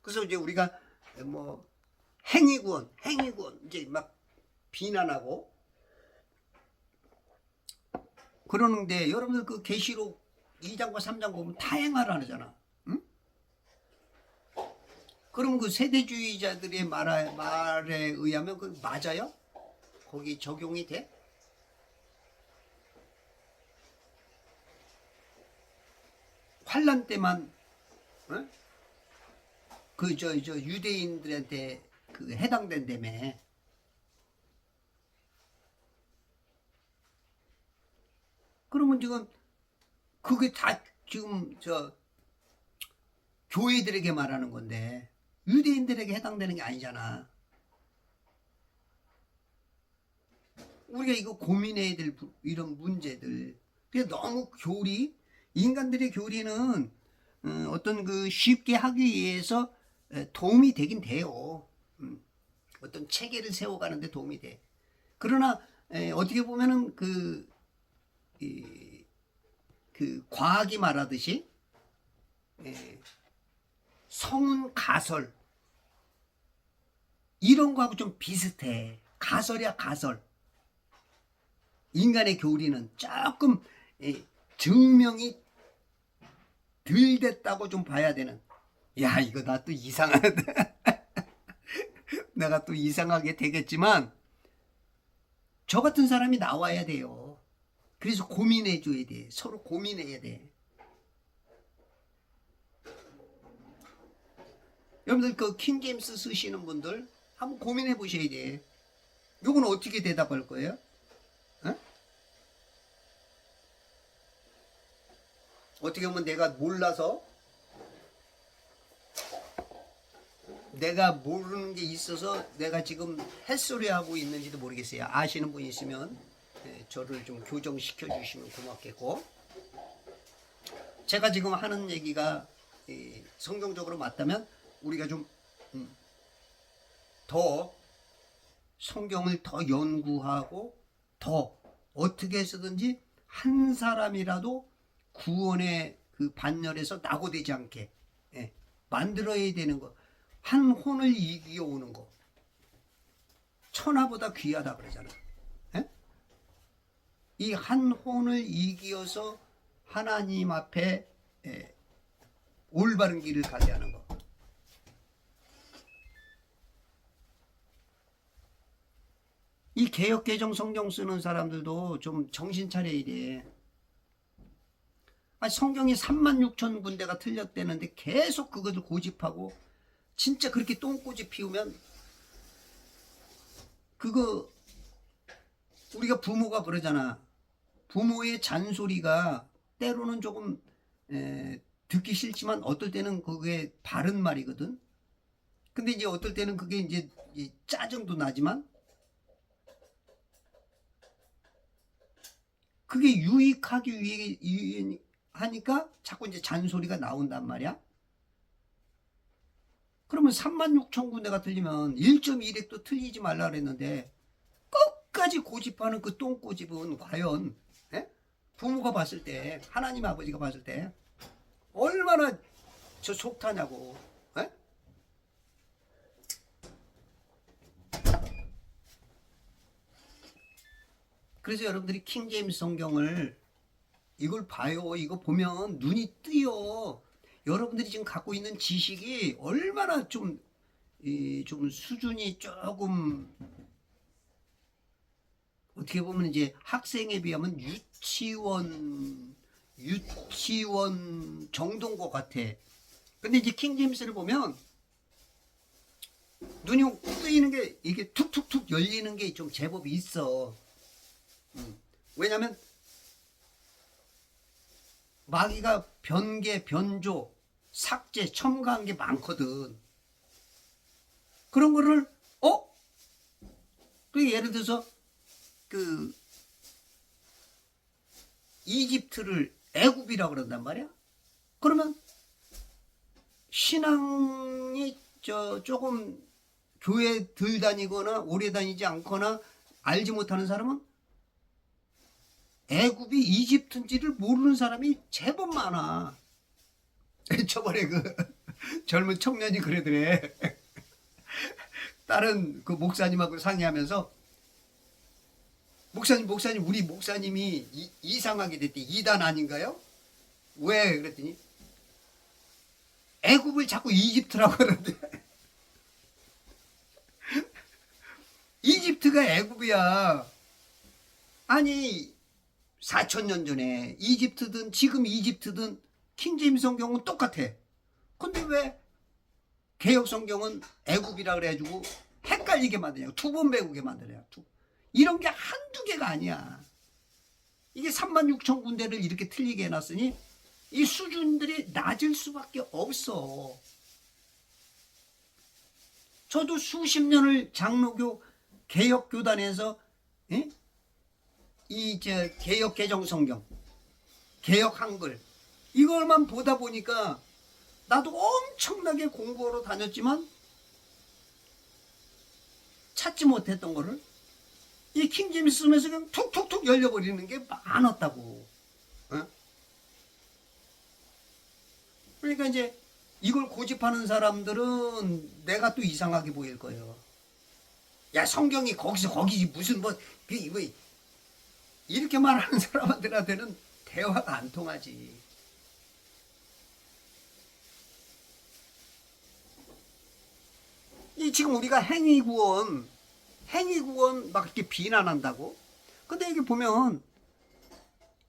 Speaker 1: 그래서 이제 우리가 뭐 행위군 이제 막 비난하고 그러는데, 여러분들 그 계시록 2장과 3장 보면 다 행하라잖아. 응? 그럼 그 세대주의자들의 말에 의하면 그 맞아요? 거기 적용이 돼? 환란 때만 응? 저 유대인들한테 그 해당된다며. 그러면 지금 그게 다 지금 교회들에게 말하는 건데 유대인들에게 해당되는 게 아니잖아. 우리가 이거 고민해야 될 이런 문제들. 그게 너무 인간들의 교리는 어떤 그 쉽게 하기 위해서 도움이 되긴 돼요. 어떤 체계를 세워가는데 도움이 돼. 그러나 어떻게 보면은 그 과학이 말하듯이 성운 가설 이런 거하고 좀 비슷해. 가설이야 가설. 인간의 교리는 조금 증명이 덜 됐다고 좀 봐야 되는. 야, 이거 나 또 이상하다. 내가 또 이상하게 되겠지만 저 같은 사람이 나와야 돼요. 그래서 고민해 줘야 돼. 서로 고민해야 돼. 여러분들 그 킹제임스 쓰시는 분들 한번 고민해 보셔야 돼. 요건 어떻게 대답할 거예요? 어? 어떻게 보면 내가 몰라서 내가 모르는 게 있어서 내가 지금 햇소리 하고 있는지도 모르겠어요. 아시는 분 있으면 저를 좀 교정시켜 주시면 고맙겠고, 제가 지금 하는 얘기가 성경적으로 맞다면 우리가 좀 더 성경을 더 연구하고 더 어떻게 해서든지 한 사람이라도 구원의 그 반열에서 낙오되지 않게 만들어야 되는 거. 한 혼을 이기어 오는 거. 천하보다 귀하다 그러잖아. 이 한 혼을 이기어서 하나님 앞에 올바른 길을 가게 하는 거. 이 개역개정 성경 쓰는 사람들도 좀 정신 차려야 돼. 성경이 36,000군데가 틀렸대는데 계속 그것을 고집하고 진짜 그렇게 똥꼬집 피우면 그거 우리가 부모가 그러잖아. 부모의 잔소리가 때로는 조금 듣기 싫지만 어떨 때는 그게 바른 말이거든. 근데 이제 어떨 때는 그게 이제 짜증도 나지만 그게 유익하기 위해 하니까 자꾸 이제 잔소리가 나온단 말이야. 그러면 36,000군데가 틀리면 1.1핵도 틀리지 말라 그랬는데 끝까지 고집하는 그 똥고집은 과연 부모가 봤을 때, 하나님 아버지가 봤을 때 얼마나 저 속타냐고. 그래서 여러분들이 킹제임스 성경을 이걸 봐요. 이거 보면 눈이 뜨여. 여러분들이 지금 갖고 있는 지식이 얼마나 좀 수준이 조금 어떻게 보면 이제 학생에 비하면 유치원 정도인 것 같아. 근데 이제 킹제임스를 보면 눈이 뜨이는 게 이게 툭툭툭 열리는 게 좀 제법 있어. 왜냐면 마귀가 변개, 변조, 삭제, 첨가한 게 많거든. 그런 거를 그 예를 들어서 그 이집트를 애굽이라고 그런단 말이야. 그러면 신앙이 조금 교회 덜 다니거나 오래 다니지 않거나 알지 못하는 사람은 애굽이 이집트인지를 모르는 사람이 제법 많아. 저번에 그 젊은 청년이 그러더래. 다른 그 목사님하고 상의하면서 목사님 우리 목사님이 이상하게 됐대. 이단 아닌가요? 왜 그랬더니 애굽을 자꾸 이집트라고 그러는데 이집트가 애굽이야. 아니 4,000년 전에 이집트든 지금 이집트든 킹제임스 성경은 똑같아. 근데 왜 개혁 성경은 애굽이라 그래가지고 헷갈리게 만드냐고. 두 번 배우게 만드냐. 이런 게 한두 개가 아니야. 이게 36,000군데를 이렇게 틀리게 해놨으니 이 수준들이 낮을 수밖에 없어. 저도 수십 년을 장로교 개혁교단에서 개혁 개정 성경, 개혁 한글 이걸만 보다 보니까 나도 엄청나게 공부하러 다녔지만 찾지 못했던 거를 이 킹제임스 쓰면서 그냥 툭툭툭 열려버리는 게 많았다고. 어? 그러니까 이제 이걸 고집하는 사람들은 내가 또 이상하게 보일 거예요. 야, 성경이 거기서 거기 무슨 뭐 이렇게 말하는 사람들한테는 대화가 안 통하지. 이 지금 우리가 행위구원 막 이렇게 비난한다고. 근데 여기 보면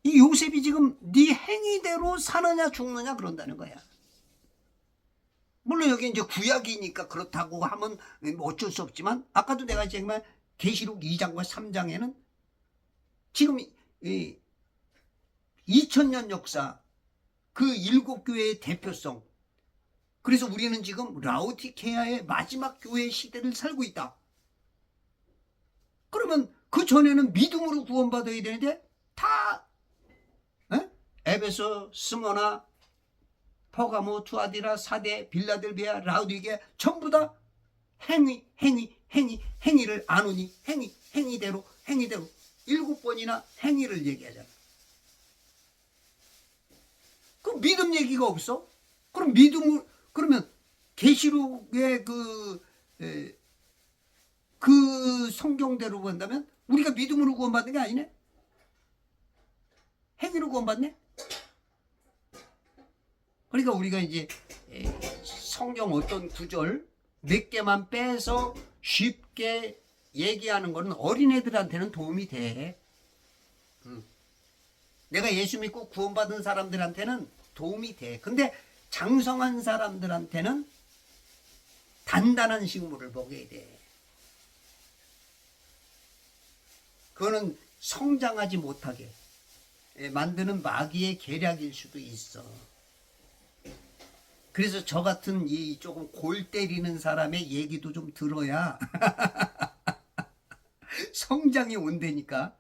Speaker 1: 이 요셉이 지금 네 행위대로 사느냐 죽느냐 그런다는 거야. 물론 여기 이제 구약이니까 그렇다고 하면 어쩔 수 없지만 아까도 내가 얘기한 계시록 2장과 3장에는 지금 2000년 역사 그 7교회의 대표성, 그래서 우리는 지금 라오디케아의 마지막 교회 시대를 살고 있다. 그러면 그 전에는 믿음으로 구원받아야 되는데 다 에베소, 스모나, 퍼가모, 투아디라, 사대, 빌라델비아, 라우디게 전부 다 행위를 아노니 행위대로 7번이나 행위를 얘기하잖아. 그럼 믿음 얘기가 없어? 그럼 그러면 계시록의 그 성경대로 본다면 우리가 믿음으로 구원받는 게 아니네? 행위로 구원받네? 그러니까 우리가 이제 성경 어떤 구절 몇 개만 빼서 쉽게 얘기하는 거는 어린애들한테는 도움이 돼. 내가 예수 믿고 구원받은 사람들한테는 도움이 돼. 근데 장성한 사람들한테는 단단한 식물을 먹여야 돼. 그거는 성장하지 못하게 만드는 마귀의 계략일 수도 있어. 그래서 저 같은 이 조금 골 때리는 사람의 얘기도 좀 들어야 성장이 온다니까.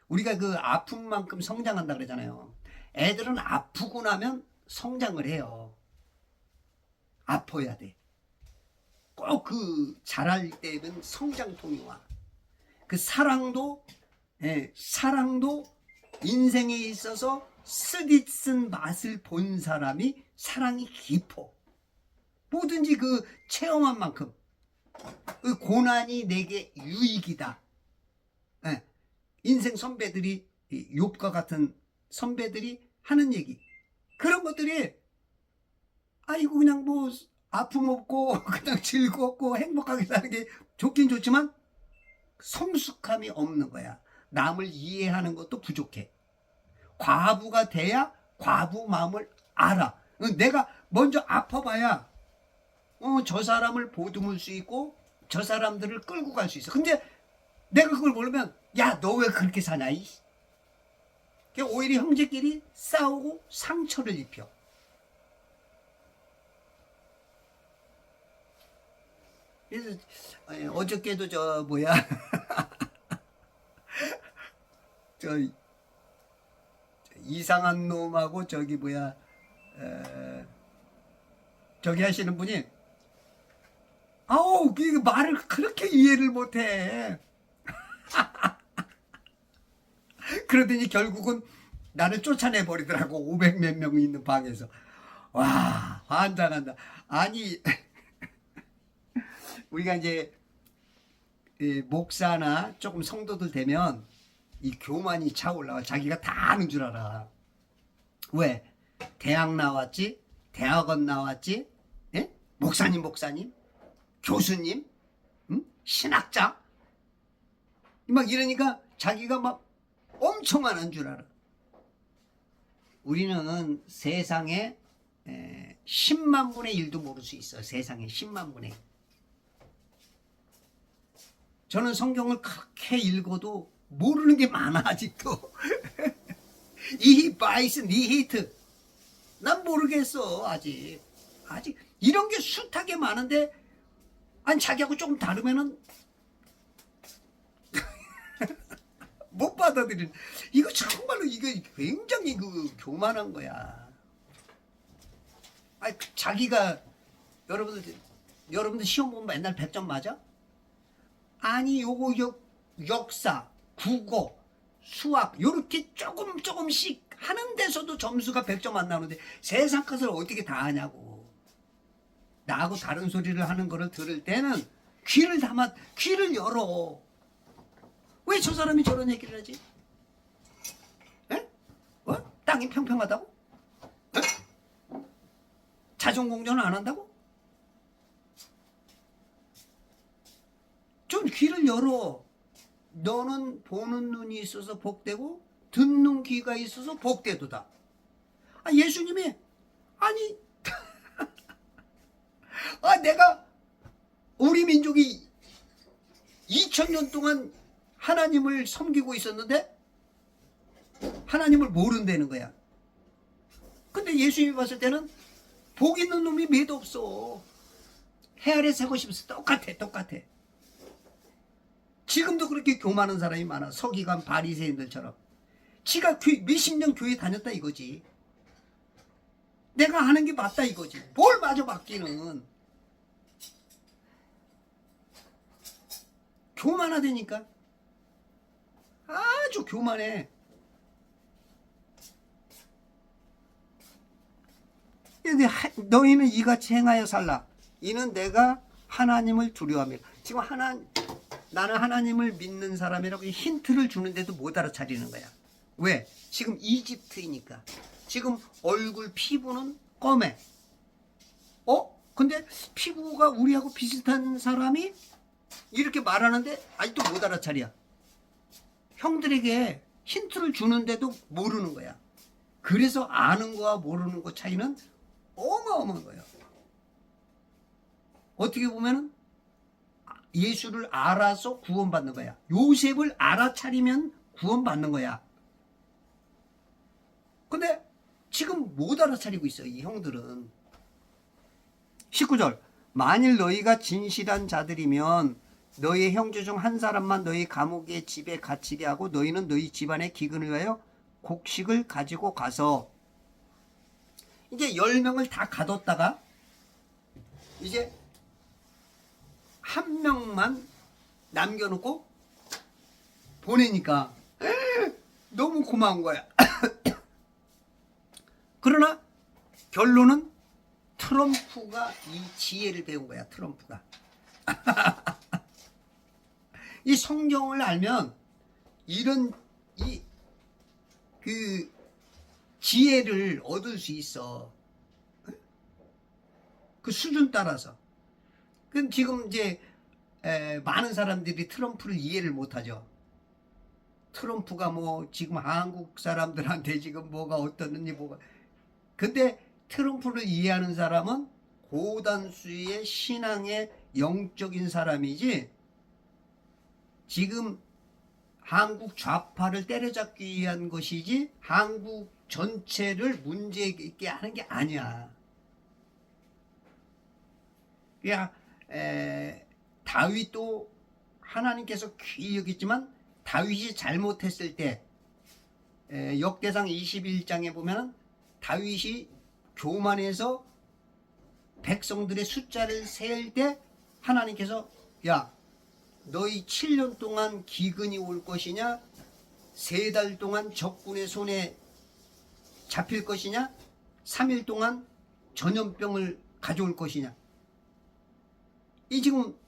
Speaker 1: 우리가 그 아픈 만큼 성장한다 그러잖아요. 애들은 아프고 나면 성장을 해요. 아파야 돼. 꼭 그 자랄 때는 성장통이 와. 그 사랑도 인생에 있어서 쓰디쓴 맛을 본 사람이 사랑이 깊어. 뭐든지 그 체험한 만큼 그 고난이 내게 유익이다. 인생 선배들이 욥과 같은 선배들이 하는 얘기, 그런 것들이 아이고 그냥 뭐 아픔 없고 그냥 즐겁고 행복하게 사는 게 좋긴 좋지만 성숙함이 없는 거야. 남을 이해하는 것도 부족해. 과부가 돼야 과부 마음을 알아. 내가 먼저 아파봐야 저 사람을 보듬을 수 있고 저 사람들을 끌고 갈 수 있어. 근데 내가 그걸 모르면 야, 너 왜 그렇게 사냐? 오히려 형제끼리 싸우고 상처를 입혀. 그래서 어저께도 저 이상한 놈하고 저기 하시는 분이 아우 그 말을 그렇게 이해를 못해. 그러더니 결국은 나를 쫓아내 버리더라고. 500 몇 명 있는 방에서. 와, 환장한다. 아니 우리가 이제 목사나 조금 성도들 되면 이 교만이 차올라와. 자기가 다 아는 줄 알아. 왜? 대학 나왔지, 대학원 나왔지, 예? 목사님, 교수님, 응? 신학자, 막 이러니까 자기가 막 엄청 많은 줄 알아. 우리는 세상에 10만 분의 1도 모를 수 있어. 세상에 10만 분의 1. 저는 성경을 그렇게 읽어도 모르는 게 많아 아직도. 이 바이스 니히트 난 모르겠어. 아직 이런 게 숱하게 많은데 아니 자기하고 조금 다르면은 못 받아들이는. 이거 정말로 이게 굉장히 교만한 거야. 아니 자기가 여러분들 시험 보면 맨날 100점 맞아? 아니 요거 역사, 국어, 수학 요렇게 조금씩 하는 데서도 점수가 100점 안 나오는데 세상 것을 어떻게 다 아냐고. 나하고 다른 소리를 하는 거를 들을 때는 귀를 열어. 왜 저 사람이 저런 얘기를 하지? 에? 땅이 평평하다고? 에? 자전공전을 안 한다고? 좀 귀를 열어. 너는 보는 눈이 있어서 복되고 듣는 귀가 있어서 복되도다. 예수님이 아니 내가 우리 민족이 2000년 동안 하나님을 섬기고 있었는데 하나님을 모른다는 거야. 근데 예수님이 봤을 때는 복 있는 놈이 매도 없어. 해 아래 새고 싶어서 똑같아. 지금도 그렇게 교만한 사람이 많아. 서기관 바리새인들처럼. 지가 몇십 년 교회 다녔다 이거지. 내가 하는 게 맞다 이거지. 뭘 맞아 맞기는. 교만하다니까. 아주 교만해. 근데 너희는 이같이 행하여 살라. 이는 내가 하나님을 두려워합니다. 지금 나는 하나님을 믿는 사람이라고 힌트를 주는데도 못 알아차리는 거야. 왜? 지금 이집트이니까. 지금 얼굴 피부는 검해. 근데 피부가 우리하고 비슷한 사람이 이렇게 말하는데 아직도 못 알아차려. 형들에게 힌트를 주는데도 모르는 거야. 그래서 아는 거와 모르는 거 차이는 어마어마한 거예요. 어떻게 보면은 예수를 알아서 구원받는 거야. 요셉을 알아차리면 구원받는 거야. 근데 지금 못 알아차리고 있어 이 형들은. 19절 만일 너희가 진실한 자들이면 너희 형제 중 한 사람만 너희 감옥의 집에 갇히게 하고 너희는 너희 집안의 기근을 위하여 곡식을 가지고 가서. 이제 10명을 다 가뒀다가 이제 한 명만 남겨놓고 보내니까 너무 고마운 거야. 그러나 결론은 트럼프가 이 지혜를 배운 거야. 트럼프가. 이 성경을 알면 이런 그 지혜를 얻을 수 있어. 그 수준 따라서. 그럼 지금 이제 많은 사람들이 트럼프를 이해를 못하죠. 트럼프가 뭐 지금 한국 사람들한테 지금 뭐가 어떻는지 뭐가. 근데 트럼프를 이해하는 사람은 고단수의 신앙의 영적인 사람이지 지금 한국 좌파를 때려잡기 위한 것이지 한국 전체를 문제 있게 하는 게 아니야. 그러니까 다윗도 하나님께서 귀히 여겼지만 다윗이 잘못했을 때 역대상 21장에 보면 다윗이 교만해서 백성들의 숫자를 세일 때 하나님께서 야 너희 7년 동안 기근이 올 것이냐 3달 동안 적군의 손에 잡힐 것이냐 3일 동안 전염병을 가져올 것이냐. 이 지금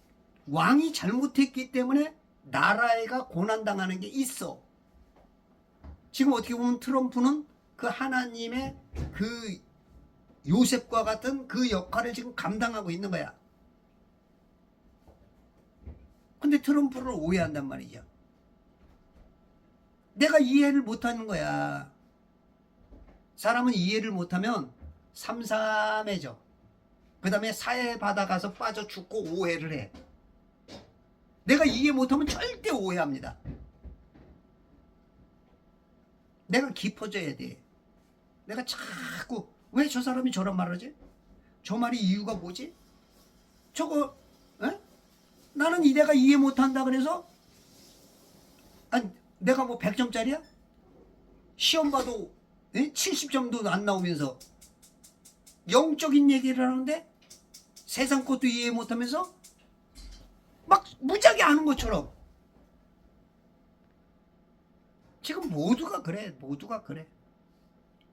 Speaker 1: 왕이 잘못했기 때문에 나라가 고난당하는 게 있어. 지금 어떻게 보면 트럼프는 그 하나님의 그 요셉과 같은 그 역할을 지금 감당하고 있는 거야. 근데 트럼프를 오해한단 말이죠. 내가 이해를 못하는 거야. 사람은 이해를 못하면 삼삼해져. 그 다음에 사회 받아가서 빠져 죽고 오해를 해. 내가 이해 못하면 절대 오해합니다. 내가 깊어져야 돼. 내가 자꾸 왜 저 사람이 저런 말을 하지? 저 말이 이유가 뭐지? 저거 에? 나는 내가 이해 못한다 그래서 아니, 내가 뭐 100점짜리야? 시험 봐도 70점도 안 나오면서 영적인 얘기를 하는데 세상 것도 이해 못하면서 막 무지하게 아는 것처럼. 지금 모두가 그래. 모두가 그래.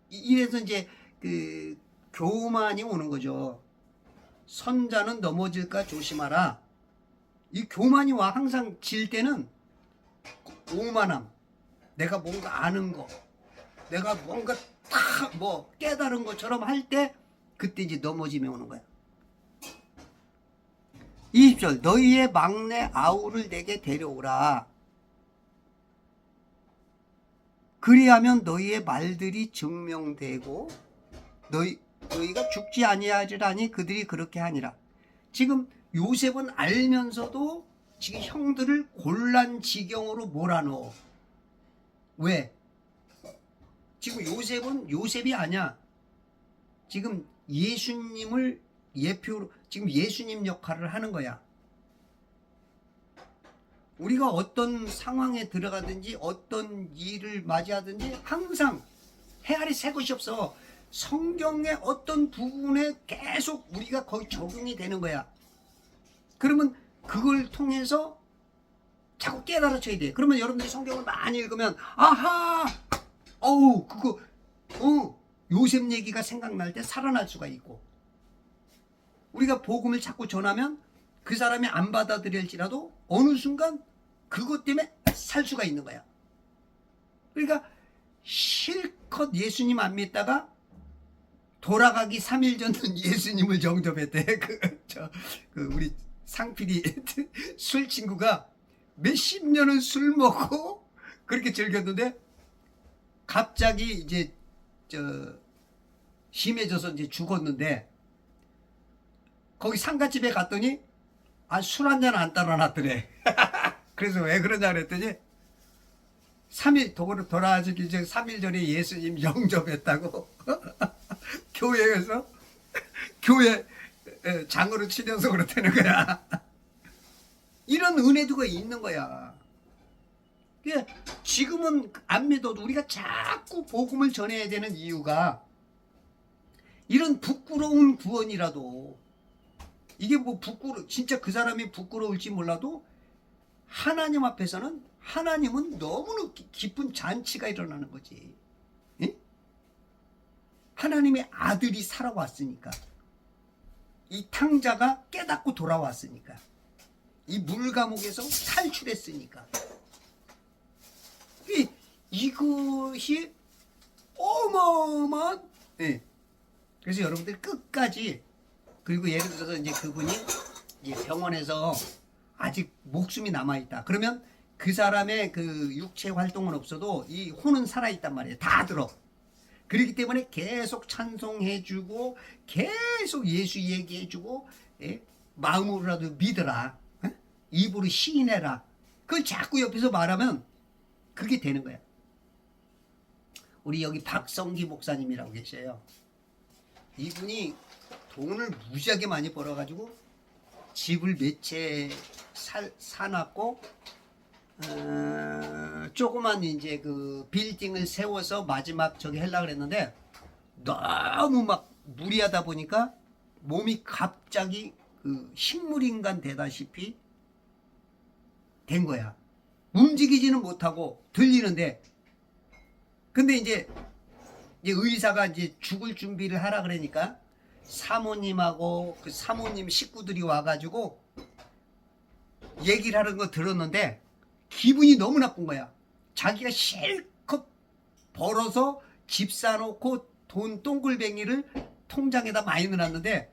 Speaker 1: 이래서 이제 그 교만이 오는 거죠. 선자는 넘어질까 조심하라. 이 교만이 와. 항상 질 때는 오만함, 내가 뭔가 아는 거, 내가 뭔가 다 뭐 깨달은 것처럼 할 때 그때 이제 넘어짐이 오는 거야. 20절 너희의 막내 아우를 내게 데려오라. 그리하면 너희의 말들이 증명되고 너희가 죽지 아니하리라니 그들이 그렇게 하니라. 지금 요셉은 알면서도 지금 형들을 곤란 지경으로 몰아넣어. 왜? 지금 요셉은 요셉이 아니야. 지금 예수님을 예표로 지금 예수님 역할을 하는 거야. 우리가 어떤 상황에 들어가든지 어떤 일을 맞이하든지 항상 헤아리 새 것이 없어. 성경의 어떤 부분에 계속 우리가 거의 적용이 되는 거야. 그러면 그걸 통해서 자꾸 깨달아져야 돼. 그러면 여러분들이 성경을 많이 읽으면 아하, 그거 요셉 얘기가 생각날 때 살아날 수가 있고, 우리가 복음을 자꾸 전하면 그 사람이 안 받아들일지라도 어느 순간 그것 때문에 살 수가 있는 거야. 그러니까 실컷 예수님 안 믿다가 돌아가기 3일 전은 예수님을 영접했대. 우리 상필이 술 친구가 몇십 년을 술 먹고 그렇게 즐겼는데 갑자기 이제 심해져서 이제 죽었는데, 거기 상가집에 갔더니 술 한 잔 안 따라 놨더래. 그래서 왜 그러냐 그랬더니 3일 돌아가시기 전 3일 전에 예수님 영접했다고. 교회에서 교회 장으로 치면서 그렇다는 거야. 이런 은혜도가 있는 거야. 지금은 안 믿어도 우리가 자꾸 복음을 전해야 되는 이유가 이런 부끄러운 구원이라도, 이게 뭐 진짜 그 사람이 부끄러울지 몰라도 하나님 앞에서는 하나님은 너무나 기쁜 잔치가 일어나는 거지. 예? 하나님의 아들이 살아왔으니까, 이 탕자가 깨닫고 돌아왔으니까, 이 물감옥에서 탈출했으니까, 이것이 어마어마한. 예. 그래서 여러분들 끝까지, 그리고 예를 들어서 이제 그분이 이제 병원에서 아직 목숨이 남아있다. 그러면 그 사람의 그 육체 활동은 없어도 이 혼은 살아있단 말이에요. 다 들어. 그렇기 때문에 계속 찬송해주고, 계속 예수 얘기해주고, 예? 마음으로라도 믿어라. 예? 입으로 시인해라. 그걸 자꾸 옆에서 말하면 그게 되는 거야. 우리 여기 박성기 목사님이라고 계셔요. 이분이 돈을 무지하게 많이 벌어가지고 집을 몇 채 사놨고, 조그만 이제 그 빌딩을 세워서 마지막 저기 하려고 그랬는데 너무 막 무리하다 보니까 몸이 갑자기 그 식물인간 되다시피 된 거야. 움직이지는 못하고 들리는데, 근데 이제 의사가 이제 죽을 준비를 하라 그러니까 사모님하고 그 사모님 식구들이 와가지고 얘기를 하는 거 들었는데 기분이 너무 나쁜 거야. 자기가 실컷 벌어서 집 사놓고 돈 동글뱅이를 통장에다 많이 넣어놨는데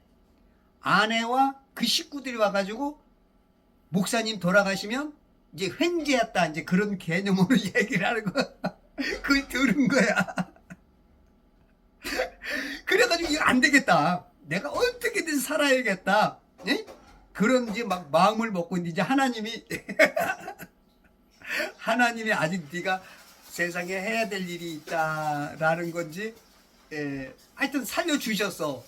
Speaker 1: 아내와 그 식구들이 와가지고 목사님 돌아가시면 이제 횡재했다 이제 그런 개념으로 얘기를 하는 거야. 그걸 들은 거야. 그래가지고 이거 안 되겠다. 내가 어떻게든 살아야겠다. 예? 그런 이제 막 마음을 먹고 이제 하나님이 하나님이 아직 네가 세상에 해야 될 일이 있다라는 건지 하여튼 살려주셨어.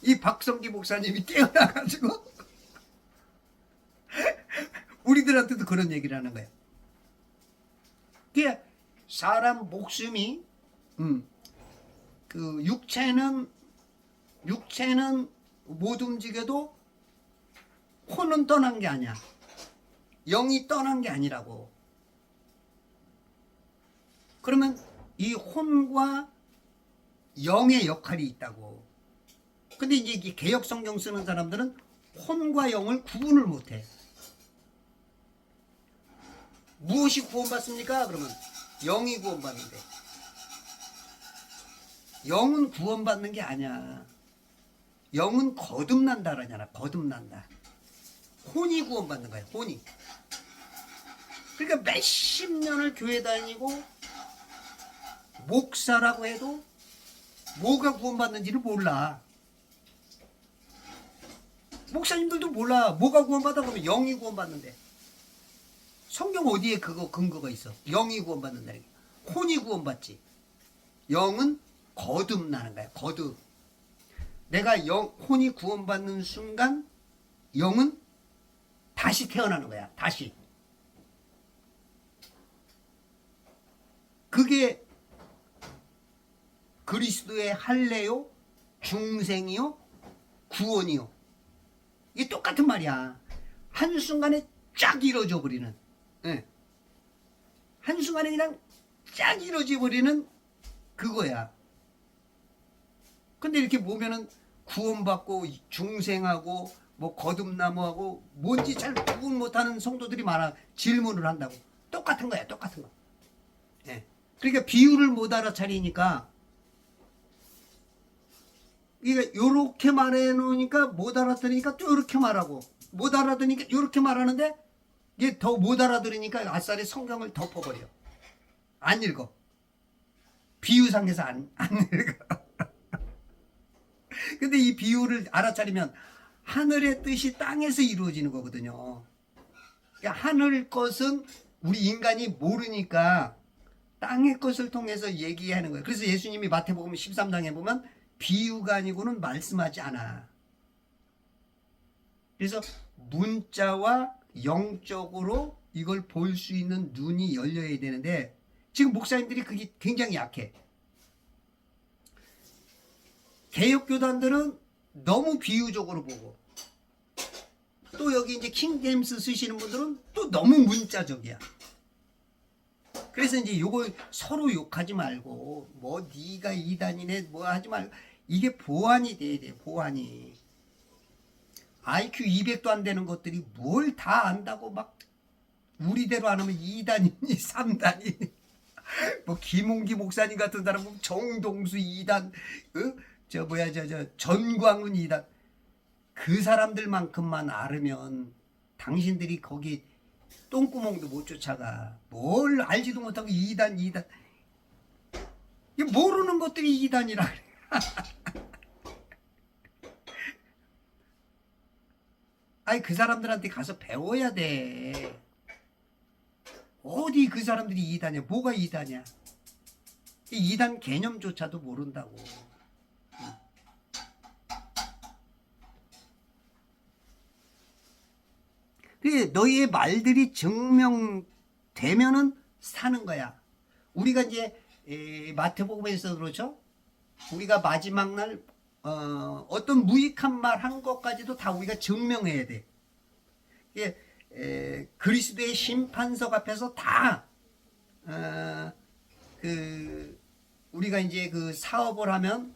Speaker 1: 이 박성기 목사님이 깨어나가지고 우리들한테도 그런 얘기를 하는 거야. 그게 사람 목숨이 그 육체는 못 움직여도 혼은 떠난 게 아니야. 영이 떠난 게 아니라고. 그러면 이 혼과 영의 역할이 있다고. 근데 이제 이 개역 성경 쓰는 사람들은 혼과 영을 구분을 못해. 무엇이 구원받습니까? 그러면 영이 구원받는데. 영은 구원받는 게 아니야. 영은 거듭난다 그러잖아. 거듭난다. 혼이 구원받는 거야. 혼이. 그러니까 몇십 년을 교회 다니고 목사라고 해도 뭐가 구원받는지를 몰라. 목사님들도 몰라. 뭐가 구원받아 그러면 영이 구원받는데. 성경 어디에 그거 근거가 있어? 영이 구원받는다는 게. 혼이 구원받지. 영은 거듭나는 거야. 거듭. 내가 혼이 구원받는 순간 영은 다시 태어나는 거야. 다시. 그게 그리스도의 할례요, 중생이요, 구원이요. 이게 똑같은 말이야. 한순간에 쫙 이루어져 버리는. 예. 한순간에 그냥 쫙 이루어져 버리는 그거야. 근데 이렇게 보면은 구원받고 중생하고 뭐 거듭나무하고 뭔지 잘 구분 못하는 성도들이 많아. 질문을 한다고. 똑같은 거야. 똑같은 거. 예. 그러니까 비유를 못 알아차리니까 이게 요렇게 말해 놓으니까 못 알아들으니까 또 요렇게 말하고 못 알아들으니까 요렇게 말하는데 이게 더 못 알아들으니까 아싸리 성경을 덮어버려. 안 읽어. 비유상에서 안 읽어. 근데 이 비유를 알아차리면 하늘의 뜻이 땅에서 이루어지는 거거든요. 그러니까 하늘 것은 우리 인간이 모르니까 땅의 것을 통해서 얘기하는 거예요. 그래서 예수님이 마태복음 13장에 보면 비유가 아니고는 말씀하지 않아. 그래서 문자와 영적으로 이걸 볼 수 있는 눈이 열려야 되는데 지금 목사님들이 그게 굉장히 약해. 개혁교단들은 너무 비유적으로 보고 또 여기 이제 킹제임스 쓰시는 분들은 또 너무 문자적이야. 그래서 이제 요거 서로 욕하지 말고 뭐 네가 이단이네 뭐 하지 말고 이게 보완이 돼야 돼. 보완이. IQ 200도 안 되는 것들이 뭘 다 안다고 막 우리대로 안 하면 2단이니 3단이니 뭐 김홍기 목사님 같은 사람 보면 정동수 2단 저 전광훈 2단 그 사람들만큼만 알으면 당신들이 거기 똥구멍도 못 쫓아가. 뭘 알지도 못하고 2단 모르는 것들이 2단이라 그래. 아니 그 사람들한테 가서 배워야 돼. 어디 그 사람들이 2단이야. 뭐가 2단이야. 2단 개념조차도 모른다고. 너희의 말들이 증명되면은 사는 거야. 우리가 이제 마태복음에서 그렇죠. 우리가 마지막 날 어떤 무익한 말 한 것까지도 다 우리가 증명해야 돼. 그리스도의 심판석 앞에서 다 우리가 이제 그 사업을 하면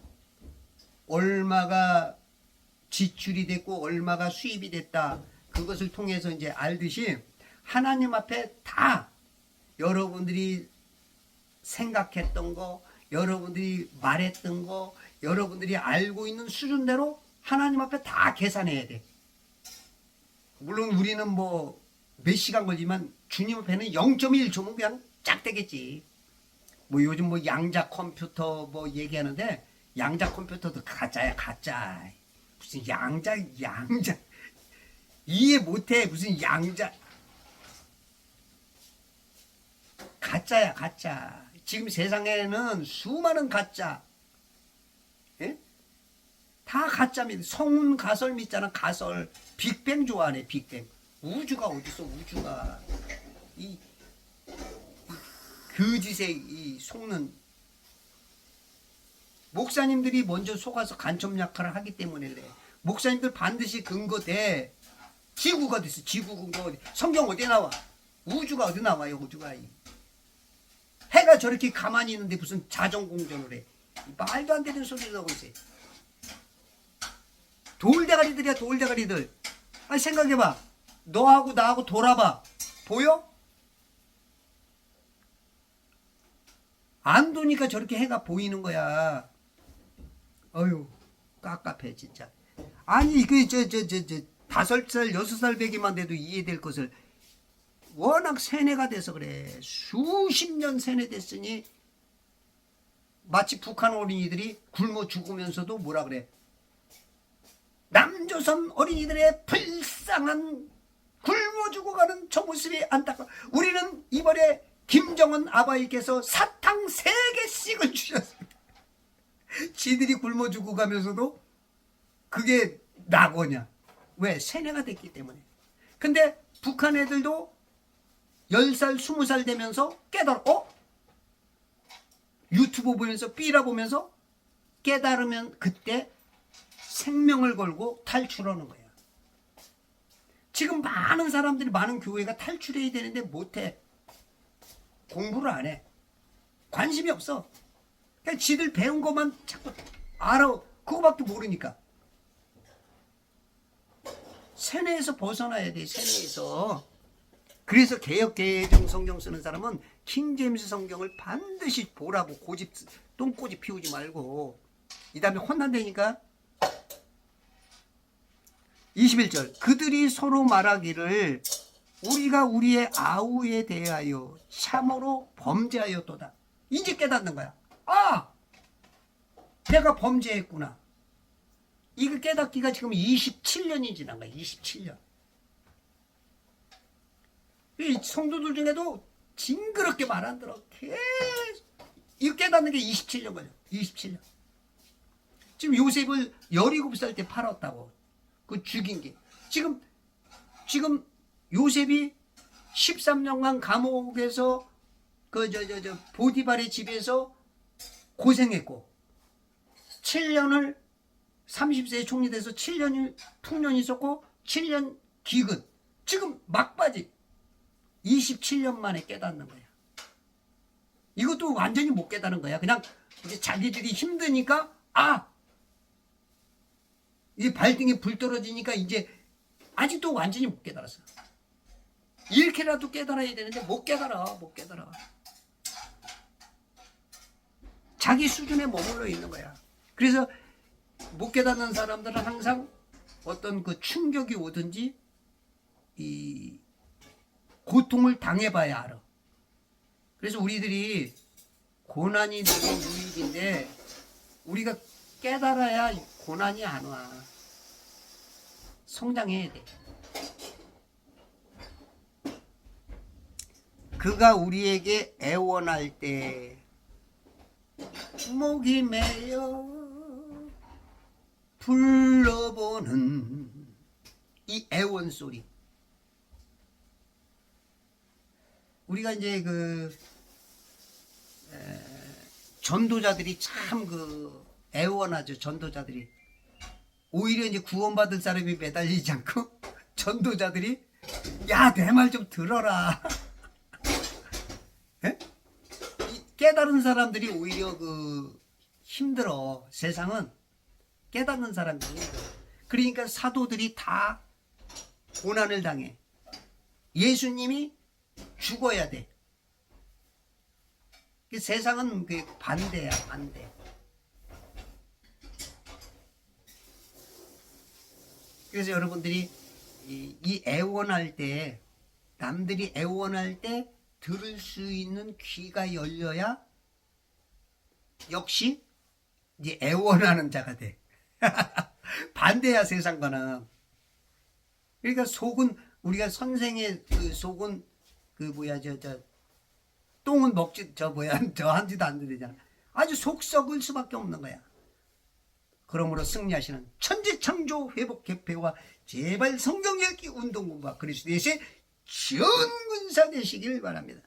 Speaker 1: 얼마가 지출이 됐고 얼마가 수입이 됐다. 그것을 통해서 이제 알듯이 하나님 앞에 다 여러분들이 생각했던 거, 여러분들이 말했던 거, 여러분들이 알고 있는 수준대로 하나님 앞에 다 계산해야 돼. 물론 우리는 뭐 몇 시간 걸리면 주님 앞에는 0.1초면 그냥 짝 되겠지. 뭐 요즘 뭐 양자 컴퓨터 뭐 얘기하는데 양자 컴퓨터도 가짜야, 가짜. 무슨 양자 이해 못해. 무슨 양자, 가짜야, 가짜. 지금 세상에는 수많은 가짜, 예? 다 가짜입니다. 성운 가설 믿잖아. 가설. 빅뱅 좋아하네. 빅뱅. 우주가 어딨어. 우주가 이 거짓에 이 속는 목사님들이 먼저 속아서 간첩 역할을 하기 때문에 그래. 목사님들 반드시 근거돼. 지구가 어딨어. 지구 근거 어디. 성경 어디 나와. 우주가 어디 나와요. 우주가. 해가 저렇게 가만히 있는데 무슨 자전공전을 해. 말도 안 되는 소리를 하고 있어요. 돌대가리들이야, 돌대가리들. 아니 생각해봐. 너하고 나하고 돌아봐. 보여? 안 도니까 저렇게 해가 보이는 거야. 어휴, 깝깝해 진짜. 아니 그 5살 6살 배기만 돼도 이해될 것을 워낙 세뇌가 돼서 그래. 수십 년 세뇌됐으니 마치 북한 어린이들이 굶어 죽으면서도 뭐라 그래. 남조선 어린이들의 불쌍한 굶어 죽어가는 저 모습이 안타까워. 우리는 이번에 김정은 아바이께서 사탕 3개씩을 주셨습니다. 지들이 굶어 죽어가면서도 그게 낙오냐. 왜? 세뇌가 됐기 때문에. 근데 북한 애들도 10살 20살 되면서 깨달아. 유튜브 보면서 삐라 보면서 깨달으면 그때 생명을 걸고 탈출하는 거야. 지금 많은 사람들이, 많은 교회가 탈출해야 되는데 못해. 공부를 안 해. 관심이 없어. 그냥 지들 배운 것만 자꾸 알아. 그거밖에 모르니까. 세뇌에서 벗어나야 돼. 세뇌에서. 그래서 개혁개정 성경 쓰는 사람은 킹제임스 성경을 반드시 보라고. 고집 똥꼬집 피우지 말고. 이 다음에 혼난다니까. 21절. 그들이 서로 말하기를 우리가 우리의 아우에 대하여 참으로 범죄하였도다. 이제 깨닫는 거야. 아! 내가 범죄했구나. 이거 깨닫기가 지금 27년이 지난 거야. 27년. 이 성도들 중에도 징그럽게 말 안 들어. 계속 이거 깨닫는 게 27년 걸려. 27년. 지금 요셉을 17살 때 팔았다고. 그 죽인 게. 지금 요셉이 13년간 감옥에서 보디발의 집에서 고생했고 7년을 30세에 총리 돼서 7년 풍년 있었고 7년 기근. 지금 막바지 27년 만에 깨닫는 거야. 이것도 완전히 못 깨닫는 거야. 그냥 이제 자기들이 힘드니까 이 발등에 불 떨어지니까 이제 아직도 완전히 못 깨달았어. 이렇게라도 깨달아야 되는데 못 깨달아. 자기 수준에 머물러 있는 거야. 그래서 못 깨닫는 사람들은 항상 어떤 그 충격이 오든지 이 고통을 당해봐야 알아. 그래서 우리들이 고난이 내게 유익인데 우리가 깨달아야 고난이 안 와. 성장해야 돼. 그가 우리에게 애원할 때 목이 메여 불러보는 이 애원 소리. 우리가 이제 전도자들이 참 애원하죠. 전도자들이 오히려 이제 구원받을 사람이 매달리지 않고 전도자들이 야, 내 말 좀 들어라. 에? 깨달은 사람들이 오히려 힘들어. 세상은 깨닫는 사람들이 힘들어. 그러니까 사도들이 다 고난을 당해. 예수님이 죽어야 돼. 그 세상은 그 반대야, 반대. 그래서 여러분들이 이 애원할 때, 남들이 애원할 때 들을 수 있는 귀가 열려야 역시 이제 애원하는 자가 돼. 반대야, 세상과는. 그러니까 속은, 우리가 선생의 그 속은 그 뭐야, 똥은 먹지, 저 한지도 안 되잖아. 아주 속 썩을 수밖에 없는 거야. 그러므로 승리하시는 천지창조 회복 개폐와 제발 성경 읽기 운동 공부와 그리스도의 전군사 되시길 바랍니다.